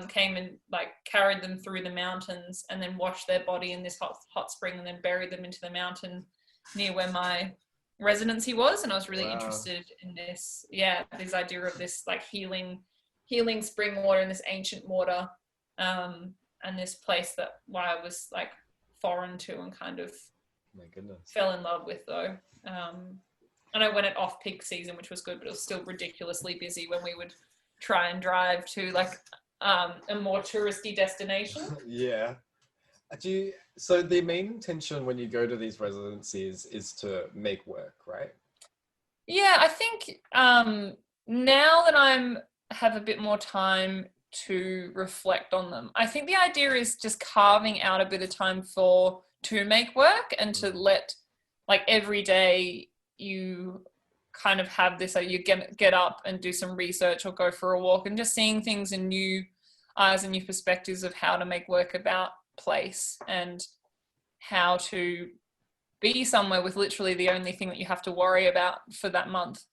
came and like carried them through the mountains and then washed their body in this hot spring and then buried them into the mountain near where my residency was. And I was really interested in this idea of this like healing spring water and this ancient water. And this place that I was like foreign to and kind of fell in love with, though. And I went at off-peak season, which was good, but it was still ridiculously busy when we would try and drive to like a more touristy destination. Yeah. So the main intention when you go to these residencies is to make work, right? Yeah, I think now that I'm have a bit more time to reflect on them, I think the idea is just carving out a bit of time to make work and to let like every day you kind of have this, like you get up and do some research or go for a walk and just seeing things in new eyes and new perspectives of how to make work about place and how to be somewhere with literally the only thing that you have to worry about for that month,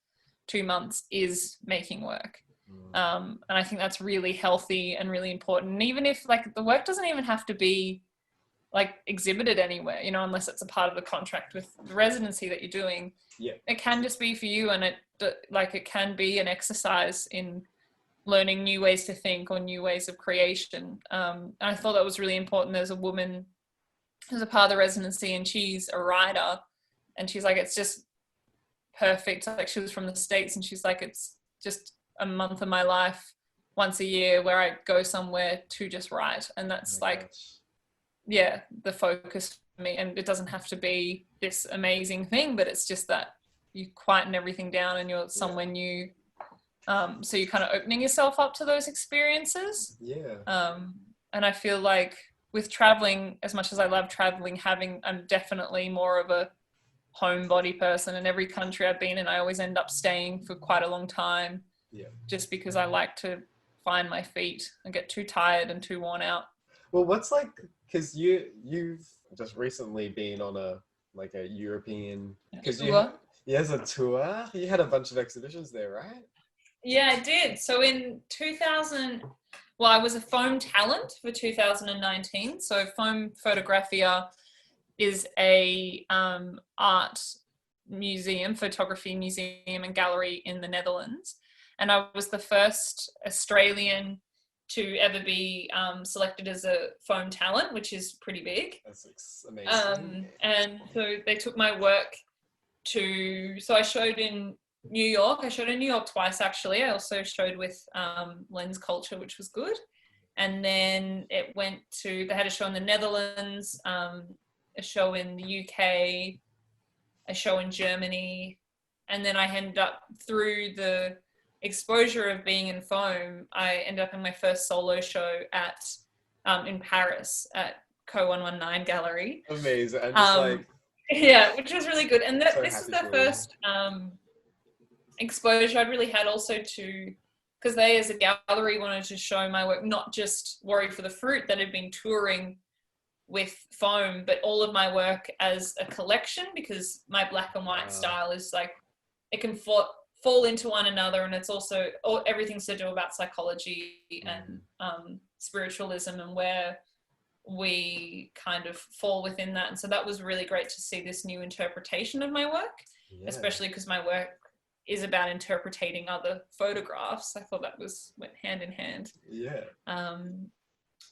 2 months is making work. And I think that's really healthy and really important. And even if like the work doesn't even have to be like exhibited anywhere, you know, unless it's a part of the contract with the residency that you're doing, it can just be for you. And it can be an exercise in learning new ways to think or new ways of creation. And I thought that was really important. There's a woman who's a part of the residency and she's a writer and she's like, it's just perfect. Like she was from the States and she's like, it's just a month of my life once a year where I go somewhere to just write. And that's the focus for me. And it doesn't have to be this amazing thing, but it's just that you quieten everything down and you're somewhere new. So you're kind of opening yourself up to those experiences. And I feel like with traveling, as much as I love traveling, I'm definitely more of a homebody person. In every country I've been in, I always end up staying for quite a long time. Just because I like to find my feet. I get too tired and too worn out. Well, what's like, because you've just recently been on a European, because a tour. You had a bunch of exhibitions there, right? Yeah, I did. So in 2000, well, I was a foam talent for 2019. So Foam Photographia is a art museum, photography museum and gallery in the Netherlands. And I was the first Australian to ever be selected as a foam talent, which is pretty big. That's amazing. And so they took my work so I showed in New York. I showed in New York twice, actually. I also showed with Lens Culture, which was good. And then they had a show in the Netherlands, a show in the UK, a show in Germany. And then I ended up, through the exposure of being in foam, I ended up in my first solo show in Paris at Co 119 Gallery. Amazing. I'm just yeah, which was really good. And this is the first exposure I'd really had also because they as a gallery wanted to show my work, not just Worry for the Fruit that had been touring with foam, but all of my work as a collection, because my black and white style is like, it can fall into one another, and it's also everything's to do about psychology and spiritualism and where we kind of fall within that. And so that was really great to see this new interpretation of my work, especially because my work is about interpreting other photographs. I thought that went hand in hand.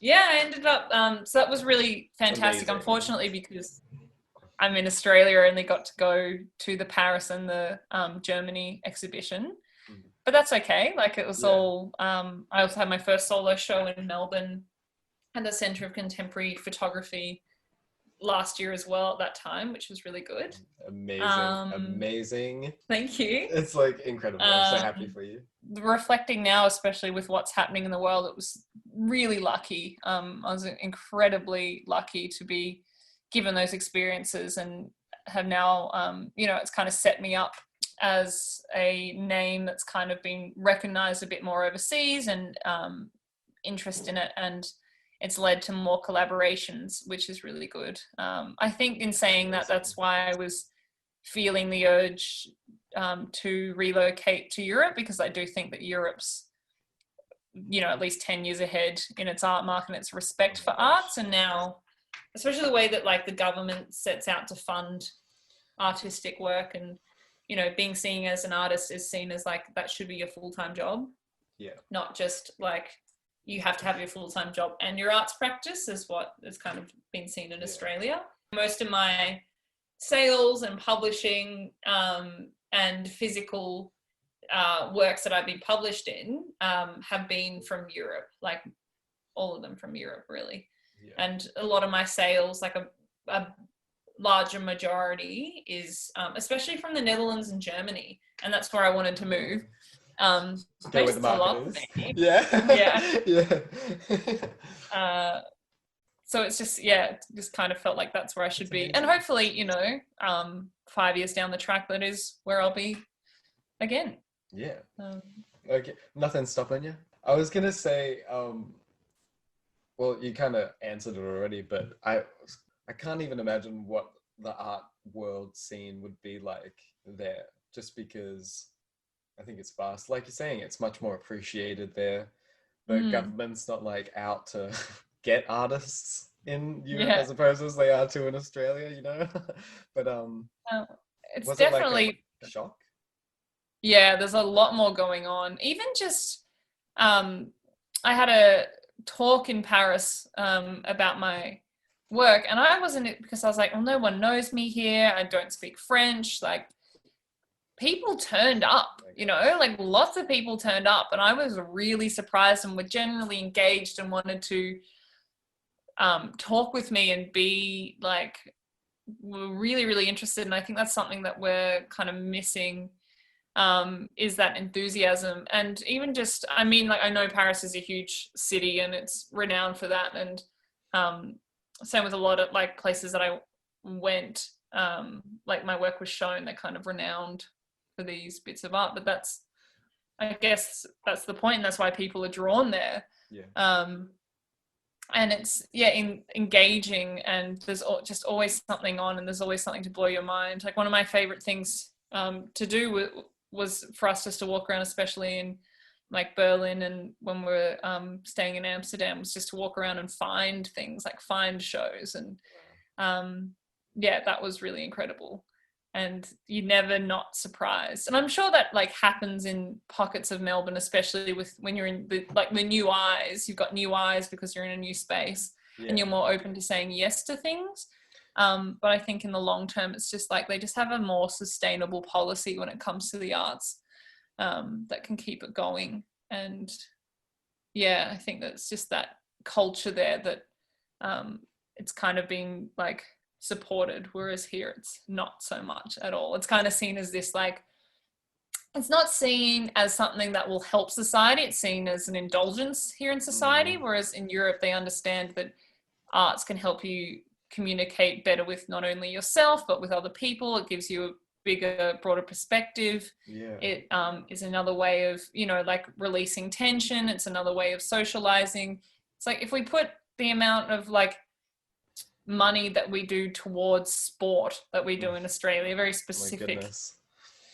I ended up so that was really fantastic. Unfortunately, because I'm in Australia, I only got to go to the Paris and the Germany exhibition, but that's okay. Like it was all I also had my first solo show in Melbourne at the Centre of Contemporary Photography last year as well at that time, which was really good. Amazing. Thank you. It's like incredible. I'm so happy for you. Reflecting now, especially with what's happening in the world, it was really lucky. I was incredibly lucky to be given those experiences and have now, it's kind of set me up as a name that's kind of been recognized a bit more overseas and interest in it. And it's led to more collaborations, which is really good. I think in saying that, that's why I was feeling the urge to relocate to Europe, because I do think that Europe's, at least 10 years ahead in its art market and its respect for arts. And now, especially the way that like the government sets out to fund artistic work and, being seen as an artist is seen as like, that should be your full-time job. Not just like, you have to have your full-time job and your arts practice is what has kind of been seen in Australia. Most of my sales and publishing and physical works that I've been published in have been from Europe, like all of them from Europe, really. And a lot of my sales, like a larger majority is especially from the Netherlands and Germany, and that's where I wanted to move. Go They where the just market love is. me. Yeah. Yeah. Yeah. So it's just, it just kind of felt like that's where I should be. And hopefully, 5 years down the track, that is where I'll be again. Yeah. Okay. Nothing's stopping you. I was gonna say, well, you kind of answered it already, but I can't even imagine what the art world scene would be like there, just because I think it's vast. Like you're saying, it's much more appreciated there. The government's not like out to get artists in Europe as opposed as they are to in Australia, But it's was definitely it like a shock? Yeah, there's a lot more going on. Even just, I had a talk in Paris about my work, and I wasn't, because I was like, well, no one knows me here. I don't speak French. Like, people turned up, like lots of people turned up, and I was really surprised and were generally engaged and wanted to talk with me and be like, were really, really interested. And I think that's something that we're kind of missing. Is that enthusiasm. And even just, I mean, like, I know Paris is a huge city and it's renowned for that, and same with a lot of like places that I went, like my work was shown, they're kind of renowned for these bits of art, but I guess that's the point, and that's why people are drawn there. And it's engaging, and there's just always something on, and there's always something to blow your mind. Like, one of my favorite things to do was for us just to walk around, especially in like Berlin, and when we're staying in Amsterdam, was just to walk around and find things, like find shows. And that was really incredible, and you're never not surprised. And I'm sure that like happens in pockets of Melbourne, especially when you're in the new eyes. You've got new eyes because you're in a new space, and you're more open to saying yes to things. But I think in the long term, it's just like they just have a more sustainable policy when it comes to the arts, that can keep it going. And I think that's just that culture there that it's kind of being like supported, whereas here it's not so much at all. It's kind of seen as this, like, it's not seen as something that will help society. It's seen as an indulgence here in society, whereas in Europe they understand that arts can help you communicate better with not only yourself but with other people. It gives you a bigger, broader perspective. It is another way of like releasing tension. It's another way of socializing. It's like, if we put the amount of like money that we do towards sport that we do in Australia, very specific,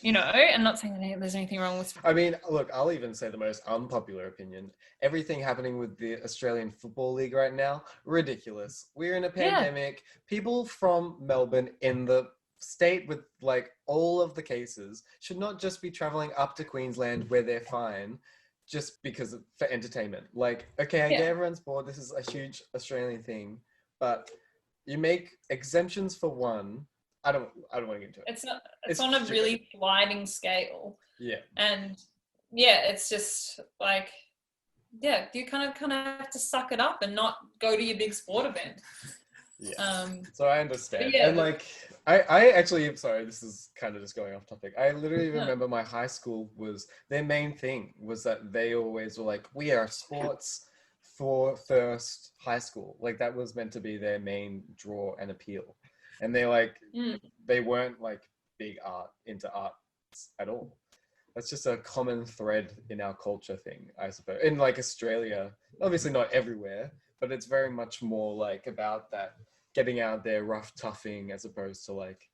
I'm not saying that there's anything wrong with, I mean, look, I'll even say the most unpopular opinion. Everything happening with the Australian Football League right now, ridiculous. We're in a pandemic. People from Melbourne, in the state with like all of the cases, should not just be traveling up to Queensland where they're fine just because for entertainment. Like, okay, I get everyone's bored. This is a huge Australian thing, but you make exemptions for one. I don't want to get into it. It's on a really sliding scale. And it's just like, you kind of have to suck it up and not go to your big sport event. So I understand. And like, I actually, sorry, this is kind of just going off topic. I literally remember my high school their main thing was that they always were like, we are sports for first high school. Like, that was meant to be their main draw and appeal. And they like, they weren't like big into art at all. That's just a common thread in our culture thing, I suppose. In like Australia, obviously not everywhere, but it's very much more like about that getting out there, rough toughing, as opposed to like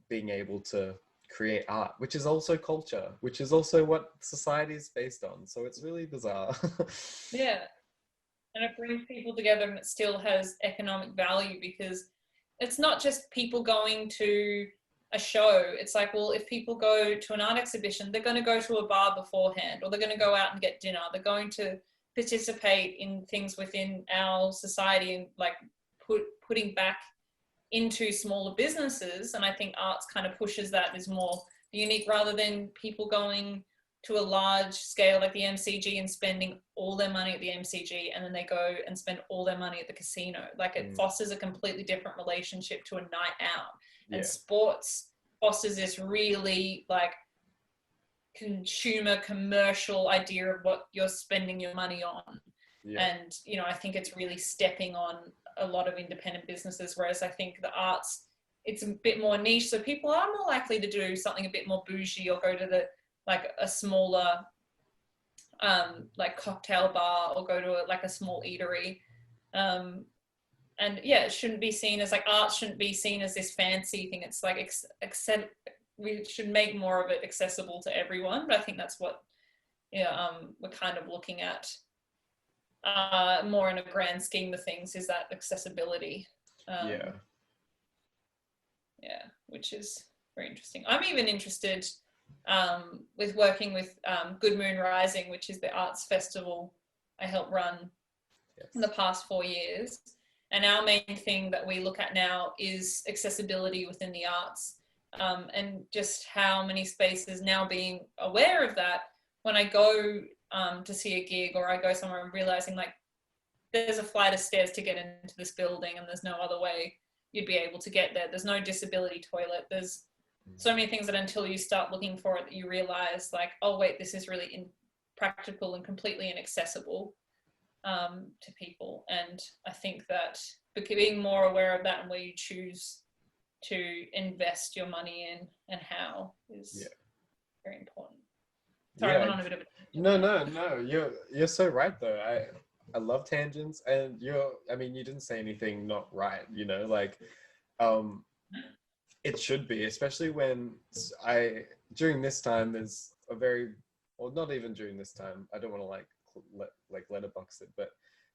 being able to create art, which is also culture, which is also what society is based on. So it's really bizarre. And it brings people together, and it still has economic value, because it's not just people going to a show. It's like, well, if people go to an art exhibition, they're going to go to a bar beforehand, or they're going to go out and get dinner. They're going to participate in things within our society, and like putting back into smaller businesses. And I think arts kind of pushes that as more unique, rather than people going to a large scale like the MCG and spending all their money at the MCG, and then they go and spend all their money at the casino. Like it fosters a completely different relationship to a night out. And sports fosters this really like consumer commercial idea of what you're spending your money on. And you know, I think it's really stepping on a lot of independent businesses, whereas I think the arts, it's a bit more niche, so people are more likely to do something a bit more bougie or go to the like a smaller like cocktail bar or go to like a small eatery. And yeah, it shouldn't be seen as like, art shouldn't be seen as this fancy thing. It's like we should make more of it accessible to everyone. But I think that's what we're kind of looking at more in a grand scheme of things, is that accessibility. Which is very interesting. I'm even interested with working with Good Moon Rising, which is the arts festival I helped run in the past 4 years. And our main thing that we look at now is accessibility within the arts, and just how many spaces now being aware of that. When I go to see a gig or I go somewhere, I'm realizing like there's a flight of stairs to get into this building and there's no other way you'd be able to get there. There's no disability toilet. There's so many things that until you start looking for it, you realize like, oh wait, this is really impractical and completely inaccessible to people. And I think that being more aware of that and where you choose to invest your money in and how is very important. Sorry, I went on a bit of a No. You're so right though. I love tangents, and you didn't say anything not right, you know, like it should be, especially when during this time there's a very, or not even during this time, I don't want to like letterbox it, but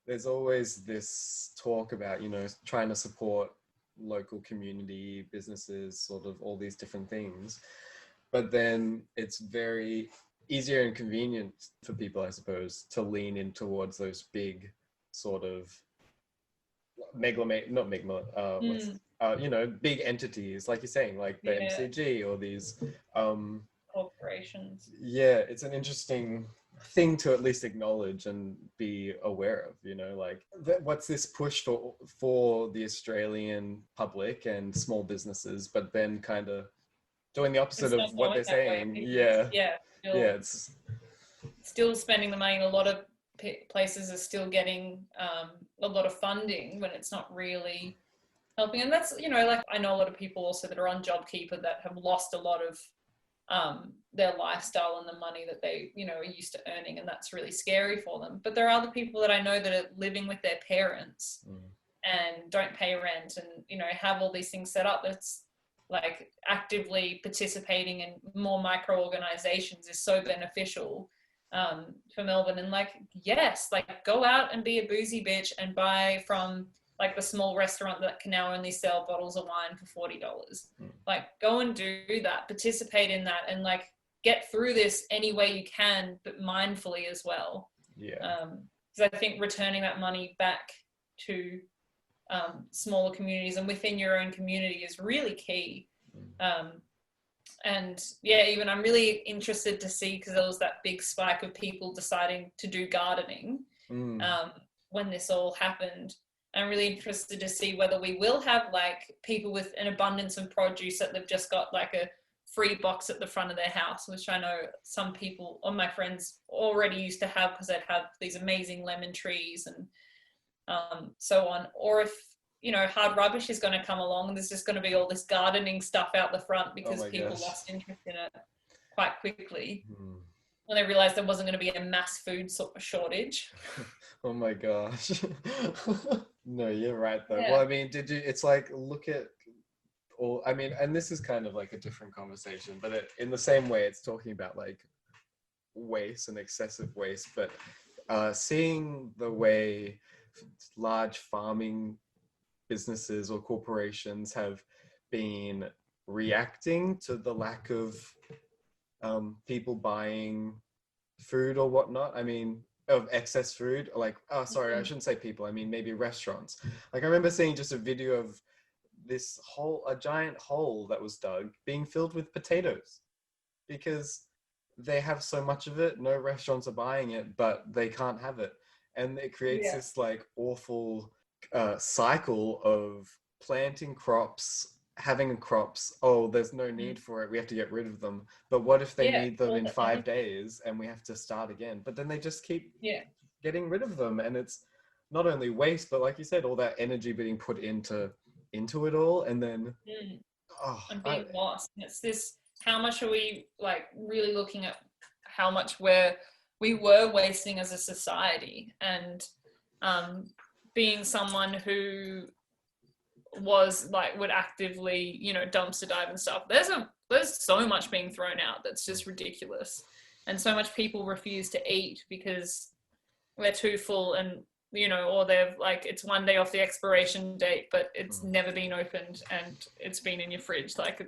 there's always this talk about, you know, trying to support local community businesses, sort of all these different things, but then it's very easier and convenient for people, I suppose, to lean in towards those big sort of big entities, like you're saying, like the MCG or these corporations. Yeah, it's an interesting thing to at least acknowledge and be aware of, you know, like what's this push for the Australian public and small businesses, but then kind of doing the opposite of what they're saying. It's still spending the money. A lot of places are still getting a lot of funding when it's not really helping. And that's, you know, like I know a lot of people also that are on JobKeeper that have lost a lot of their lifestyle and the money that they, you know, are used to earning, and that's really scary for them. But there are other people that I know that are living with their parents and don't pay rent and, you know, have all these things set up. That's like actively participating in more micro organizations is so beneficial for Melbourne. And like, yes, like go out and be a boozy bitch and buy from like the small restaurant that can now only sell bottles of wine for $40. Like go and do that, participate in that, and like get through this any way you can, but mindfully as well. Because I think returning that money back to smaller communities and within your own community is really key. And yeah, even I'm really interested to see, because there was that big spike of people deciding to do gardening when this all happened. I'm really interested to see whether we will have like people with an abundance of produce that they've just got like a free box at the front of their house, which I know some people or my friends already used to have because they'd have these amazing lemon trees and so on. Or if, you know, hard rubbish is going to come along and there's just going to be all this gardening stuff out the front because people lost interest in it quite quickly when they realized there wasn't going to be a mass food shortage. Oh my gosh. No, you're right though. Well, I mean, it's like, look at all, I mean, and this is kind of like a different conversation, but in the same way, it's talking about like waste and excessive waste, but seeing the way large farming businesses or corporations have been reacting to the lack of people buying food or whatnot. I mean, of excess food, like, I shouldn't say people, I mean maybe restaurants. Like I remember seeing just a video of a giant hole that was dug being filled with potatoes because they have so much of it, no restaurants are buying it, but they can't have it. And it creates this like awful cycle of planting crops, having crops. Oh, there's no need for it, we have to get rid of them. But what if they need them in 5 days and we have to start again? But then they just keep getting rid of them, and it's not only waste, but like you said, all that energy being put into it all, and then and being lost. And it's this, how much are we like really looking at how much we were wasting as a society, and being someone who was like would actively, you know, dumpster dive and stuff. There's so much being thrown out that's just ridiculous, and so much people refuse to eat because they're too full, and you know, or they've like, it's one day off the expiration date, but it's never been opened and it's been in your fridge. Like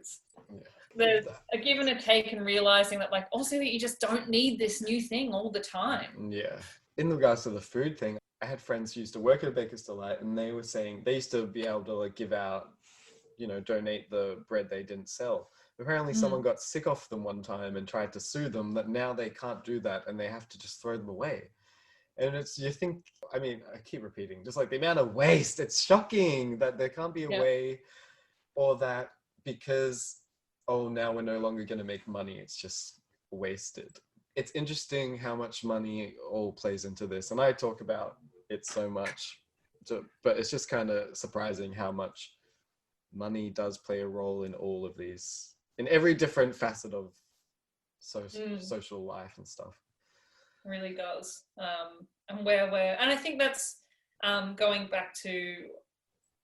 there's a give and a take, and realizing that like also that you just don't need this new thing all the time. Yeah. In regards to the food thing, I had friends who used to work at a Baker's Delight, and they were saying they used to be able to like give out, you know, donate the bread they didn't sell. Apparently someone got sick of them one time and tried to sue them, that now they can't do that and they have to just throw them away. And it's, you think, I mean, I keep repeating, just like the amount of waste, it's shocking that there can't be a way, or that because, oh, now we're no longer going to make money, it's just wasted. It's interesting how much money all plays into this. And I talk about it so much, but it's just kind of surprising how much money does play a role in all of these, in every different facet of social life and stuff. Really does. And and I think that's going back to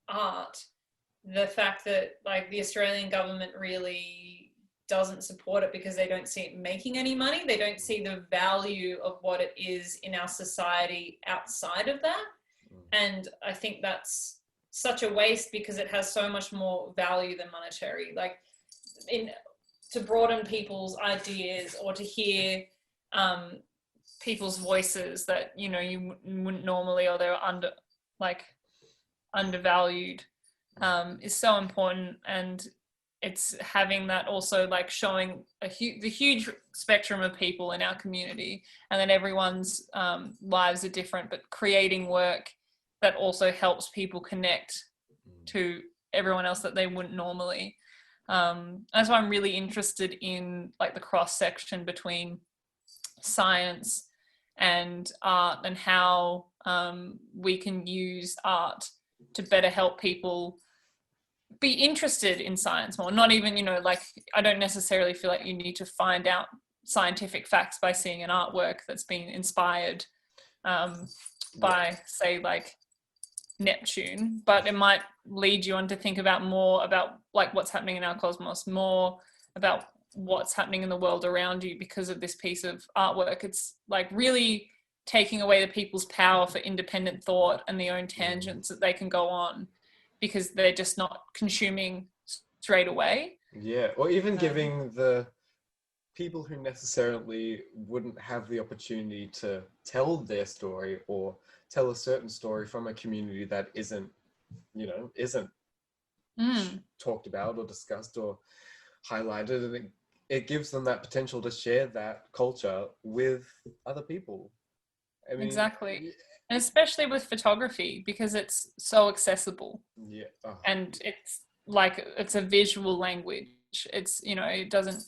art, the fact that like the Australian government really doesn't support it because they don't see it making any money. They don't see the value of what it is in our society outside of that. And I think that's such a waste, because it has so much more value than monetary. Like to broaden people's ideas, or to hear people's voices that, you know, you wouldn't normally, or they're undervalued, is so important. And it's having that also like showing the huge spectrum of people in our community, and that everyone's lives are different, but creating work that also helps people connect to everyone else that they wouldn't normally. That's why I'm really interested in like the cross section between science and art, and how we can use art to better help people be interested in science more. Not even, you know, like I don't necessarily feel like you need to find out scientific facts by seeing an artwork that's been inspired by, say, like Neptune, but it might lead you on to think about more about like what's happening in our cosmos, more about what's happening in the world around you because of this piece of artwork. It's like really taking away the people's power for independent thought and their own tangents that they can go on, because they're just not consuming straight away. Yeah, or even giving the people who necessarily wouldn't have the opportunity to tell their story, or tell a certain story from a community that isn't talked about or discussed or highlighted, and it gives them that potential to share that culture with other people. I mean, exactly. And especially with photography, because it's so accessible. Yeah. And it's like, it's a visual language. It's, you know, it doesn't,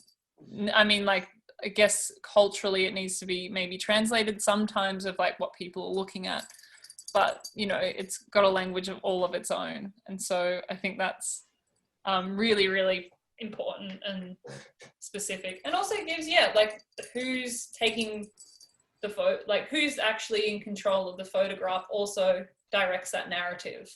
I mean, like, I guess culturally it needs to be maybe translated sometimes of like what people are looking at, but you know, it's got a language of all of its own. And so I think that's really, really important and specific. And also it gives, like who's taking the photo, like who's actually in control of the photograph also directs that narrative.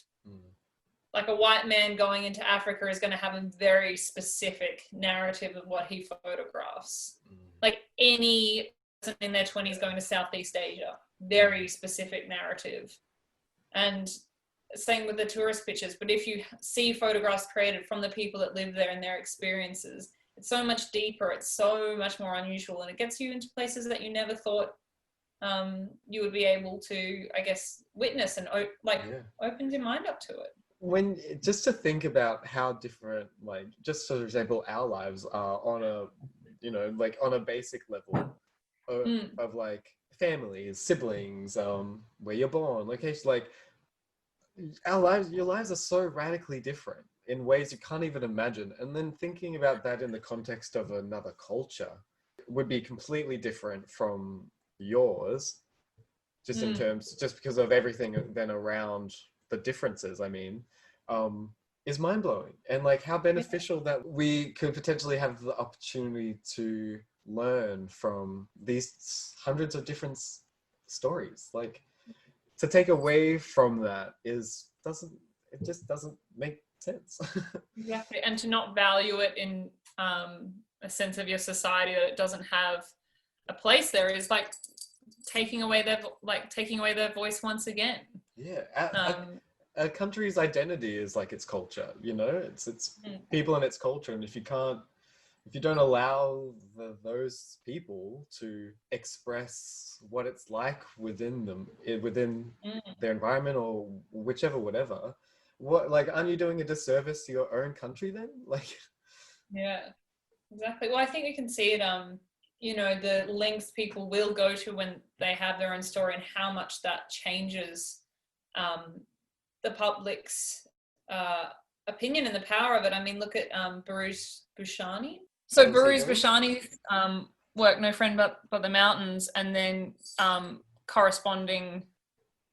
Like a white man going into Africa is going to have a very specific narrative of what he photographs. Like any person in their 20s going to Southeast Asia, very specific narrative. And same with the tourist pictures. But if you see photographs created from the people that live there and their experiences, it's so much deeper, it's so much more unusual, and it gets you into places that you never thought you would be able to, I guess, witness, and opens your mind up to it. When just to think about how different, like just for example, our lives are on a you know, like on a basic level of like families, siblings, where you're born, location, like your lives are so radically different in ways you can't even imagine. And then thinking about that in the context of another culture would be completely different from yours, just in terms, just because of everything then around the differences, I mean, is mind-blowing. And like how beneficial that we could potentially have the opportunity to learn from these hundreds of different stories. Like, to take away from that just doesn't make sense. Exactly. And to not value it in a sense of your society, that it doesn't have a place there, is like taking away their voice once again. Yeah. A country's identity is like its culture, you know, it's people and its culture. And if you don't allow those people to express what it's like within their environment or whatever, what, like, aren't you doing a disservice to your own country then? Like, yeah, exactly. Well, I think we can see it, you know, the lengths people will go to when they have their own story, and how much that changes the public's opinion and the power of it. I mean, look at Baruch Bouchani. So Baruch Bouchani's work, No Friend But the Mountains, and then corresponding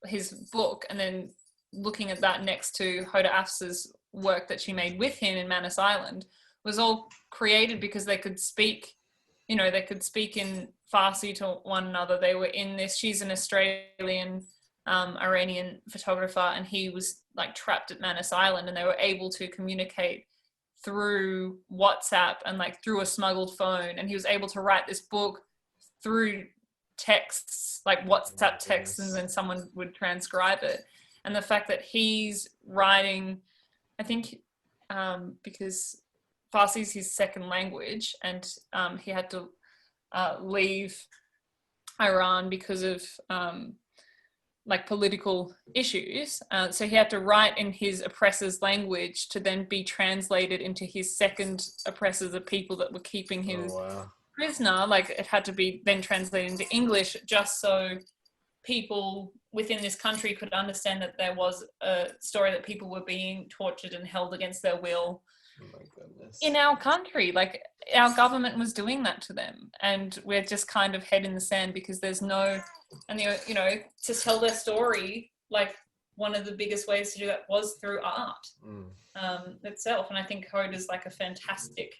his book, and then looking at that next to Hoda Afsa's work that she made with him in Manus Island, was all created because they could speak, you know, they could speak in Farsi to one another. They were in this, she's an Australian Iranian photographer, and he was like trapped at Manus Island, and they were able to communicate through WhatsApp and like through a smuggled phone, and he was able to write this book through texts, like WhatsApp texts, and then someone would transcribe it. And the fact that he's writing, I think because Farsi is his second language, and he had to leave Iran because of like political issues. So he had to write in his oppressor's language to then be translated into his second oppressor, the people that were keeping him prisoner. Like, it had to be then translated into English, just so people within this country could understand that there was a story that people were being tortured and held against their will. Oh my goodness. In our country. Like, our government was doing that to them, and we're just kind of head in the sand because there's no, and you know, to tell their story, like, one of the biggest ways to do that was through art itself. And I think Hoda's like a fantastic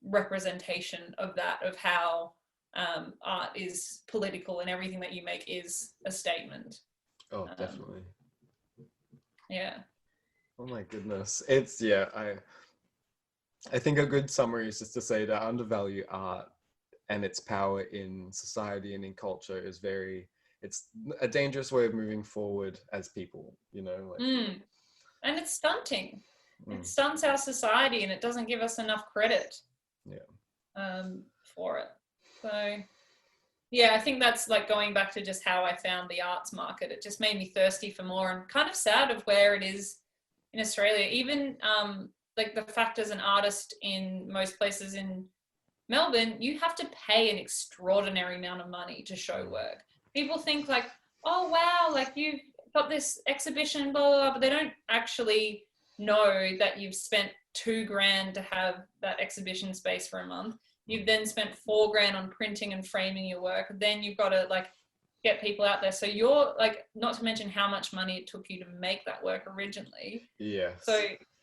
representation of that, of how art is political, and everything that you make is a statement. Oh, definitely. Yeah. Oh my goodness. It's, yeah, I think a good summary is just to say to undervalue art and its power in society and in culture is it's a dangerous way of moving forward as people, you know? Like, and it's stunting. It stunts our society, and it doesn't give us enough credit for it. So, yeah, I think that's like going back to just how I found the arts market. It just made me thirsty for more, and kind of sad of where it is in Australia. Even like the fact, as an artist in most places in Melbourne, you have to pay an extraordinary amount of money to show work. People think like, oh wow, like you've got this exhibition, blah, blah, blah, but they don't actually know that you've spent $2,000 to have that exhibition space for a month. You've then spent $4,000 on printing and framing your work. Then you've got to like get people out there. So you're like, not to mention how much money it took you to make that work originally. Yeah. So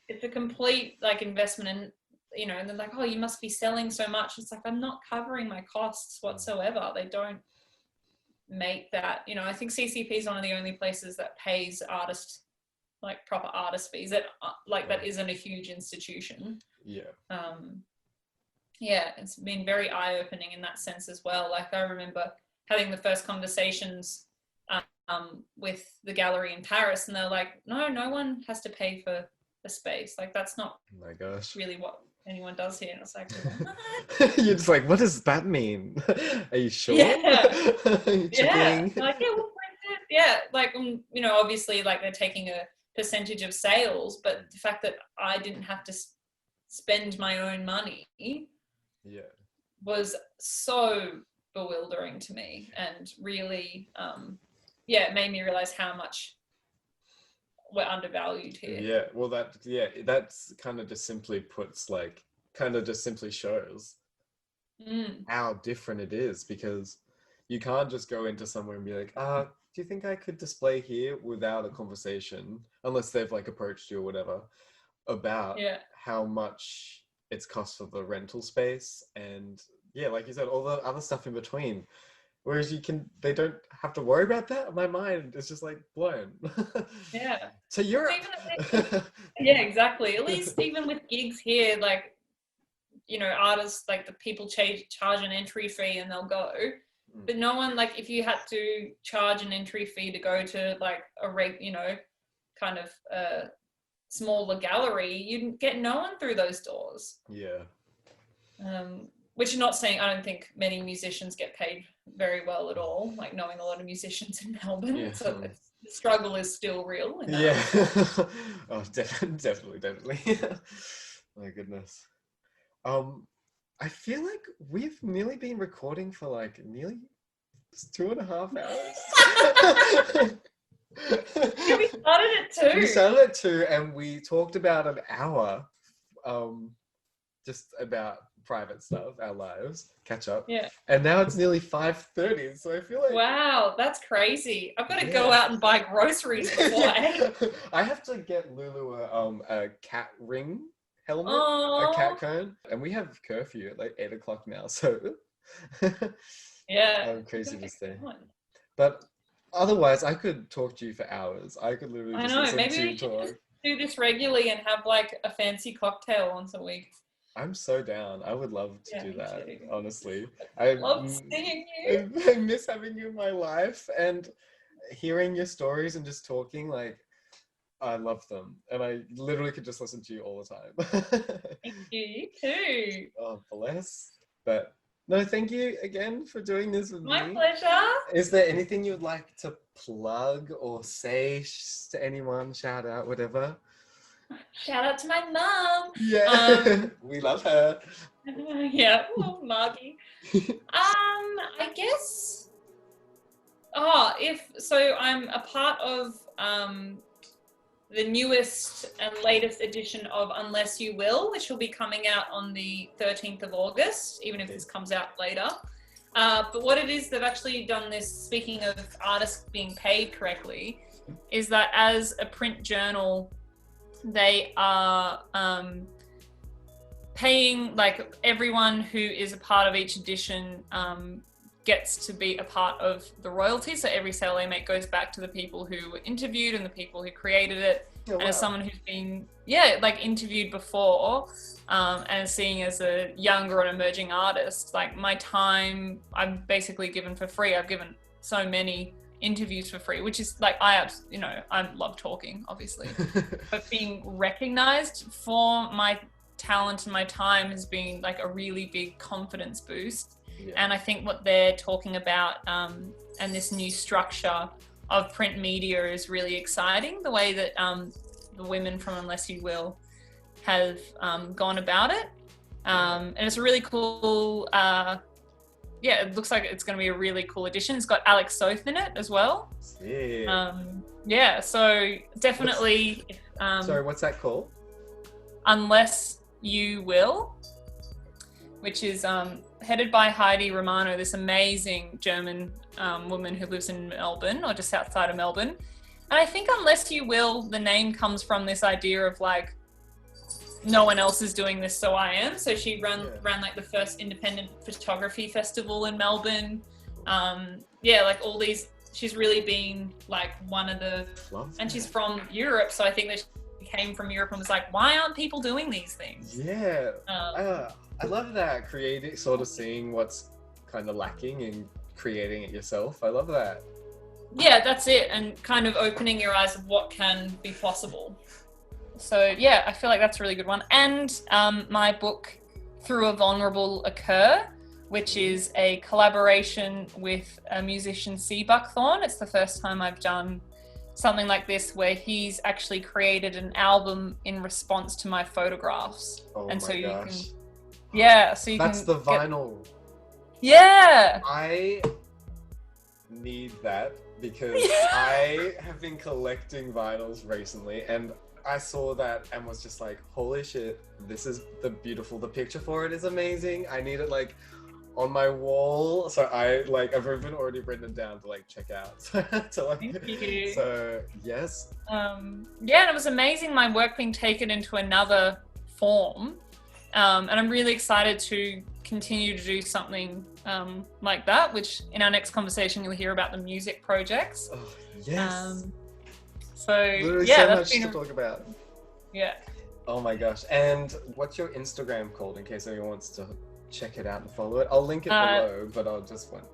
it's a complete like investment, and you know, and they're like, oh, you must be selling so much. It's like, I'm not covering my costs whatsoever. They don't make that, you know. I think CCP is one of the only places that pays artists like proper artist fees, that like that isn't a huge institution. Yeah. Yeah, it's been very eye-opening in that sense as well. Like, I remember having the first conversations with the gallery in Paris, and they're like, no one has to pay for the space. Like, that's not really what anyone does here. And it's like, what? You're just like, what does that mean? Are you sure? Yeah. Yeah. Like, yeah, we'll print it. Yeah. Like, you know, obviously, like, they're taking a percentage of sales, but the fact that I didn't have to spend my own money Yeah. was so bewildering to me, and really, it made me realize how much we're undervalued here. Yeah, well, that's kind of just simply puts, like, kind of just simply shows how different it is, because you can't just go into somewhere and be like, do you think I could display here, without a conversation, unless they've like approached you or whatever, about how much it's cost for the rental space, and like you said, all the other stuff in between. Whereas they don't have to worry about that. My mind is just like blown. Yeah. To Europe. Yeah, exactly. At least even with gigs here, like, you know, artists, like the people charge an entry fee and they'll go. But no one, like, if you had to charge an entry fee to go to like kind of a smaller gallery, you'd get no one through those doors. Yeah. Which, not saying I don't think many musicians get paid very well at all, like knowing a lot of musicians in Melbourne. So the struggle is still real. Oh, definitely. My goodness. I feel like we've nearly been recording for like nearly 2.5 hours. Yeah, we started at 2. We started at 2 and we talked about an hour, just about private stuff, our lives, catch up. Yeah. And now it's nearly 5:30, so I feel like... Wow, that's crazy. I've got to go out and buy groceries before I have to get Lulu a cat ring helmet, Aww. A cat cone, and we have curfew at like 8 o'clock now, so yeah, I'm crazy to say. But otherwise, I could talk to you for hours. I could literally just listen maybe to we you should talk. just do this regularly and have like a fancy cocktail once a week. I'm so down. I would love to do that, too. honestly. I love seeing you. I miss having you in my life, and hearing your stories and just talking, like, I love them. And I literally could just listen to you all the time. Thank you. You too. Oh, bless. But no, thank you again for doing this with me. My pleasure. Is there anything you'd like to plug or say to anyone, shout out, whatever? Shout out to my mum. Yeah, we love her. Yeah, Margie. I guess. I'm a part of the newest and latest edition of Unless You Will, which will be coming out on the 13th of August, even if this comes out later. But what it is, they've actually done this, speaking of artists being paid correctly, is that as a print journal, they are paying, like, everyone who is a part of each edition gets to be a part of the royalty. So every sale they make goes back to the people who were interviewed and the people who created it. Oh, wow. And as someone who's been, interviewed before, and seeing as a younger and emerging artist, like, my time, I'm basically given for free. I've given so many interviews for free, which is like, I love talking, obviously, but being recognized for my talent and my time has been like a really big confidence boost. Yeah. And I think what they're talking about, and this new structure of print media is really exciting. The way that the women from Unless You Will have gone about it, and it's a really cool. It looks like it's going to be a really cool edition. It's got Alex Soth in it as well. Yeah. So definitely. Sorry, what's that called? Unless You Will, which is headed by Heidi Romano, this amazing German woman who lives in Melbourne, or just outside of Melbourne. And I think Unless You Will, the name comes from this idea of like, no one else is doing this, so I am. So she ran like the first independent photography festival in Melbourne. Like all these, she's really been like one of the, and she's from Europe. So I think that she came from Europe and was like, why aren't people doing these things? Yeah. I love that, creating, sort of seeing what's kind of lacking and creating it yourself. I love that. Yeah, that's it. And kind of opening your eyes of what can be possible. So yeah, I feel like that's a really good one. And my book, Through a Vulnerable Occur, which is a collaboration with a musician, C. Buckthorn. It's the first time I've done something like this, where he's actually created an album in response to my photographs. Oh, and so you can Yeah, so you That's can the get- vinyl. Yeah. I need that because Yeah. I have been collecting vinyls recently, and I saw that and was just like, holy shit, this is the picture for it is amazing. I need it like on my wall. So I've even already written down to like check out. Thank you. So yes. Yeah, and it was amazing my work being taken into another form. And I'm really excited to continue to do something like that, which in our next conversation you'll hear about the music projects. Oh, yes. So Literally yeah, so that's much been to talk about. Yeah. Oh my gosh. And what's your Instagram called in case anyone wants to check it out and follow it? I'll link it below, but I'll just want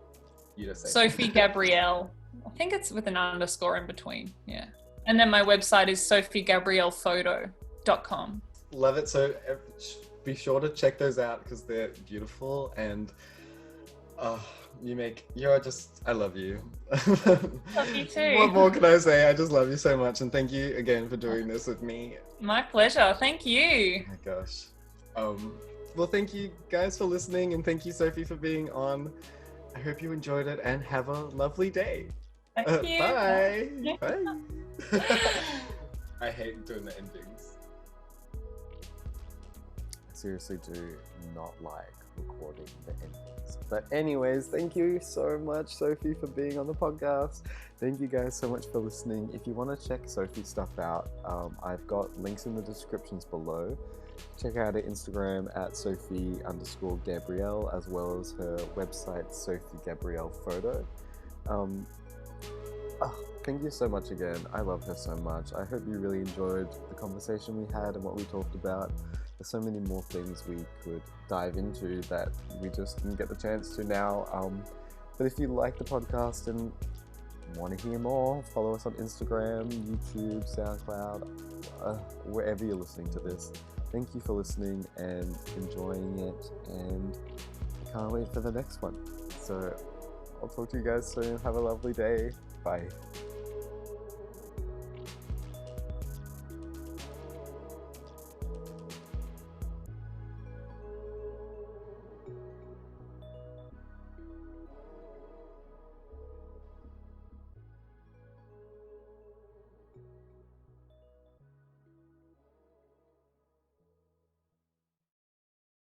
you to say Sophie Gabrielle. I think it's with an underscore in between. Yeah. And then my website is sophiegabriellephoto.com. Love it. So be sure to check those out because they're beautiful and I love you. Love you too. What more can I say? I just love you so much, and thank you again for doing this with me. My pleasure. Thank you. Oh my gosh. Well, thank you guys for listening, and thank you, Sophie, for being on. I hope you enjoyed it, and have a lovely day. Thank you. Bye. Bye. I hate doing the endings. I seriously do not like recording the endings. But anyways, thank you so much, Sophie, for being on the podcast. Thank you guys so much for listening. If you want to check Sophie's stuff out, I've got links in the descriptions below. Check out her Instagram at Sophie_Gabrielle, as well as her website, Sophie Gabrielle Photo. Thank you so much again. I love her so much. I hope you really enjoyed the conversation we had and what we talked about. There's so many more things we could dive into that we just didn't get the chance to now. But if you like the podcast and want to hear more, follow us on Instagram, YouTube, SoundCloud, wherever you're listening to this. Thank you for listening and enjoying it, and I can't wait for the next one. So I'll talk to you guys soon. Have a lovely day. Bye.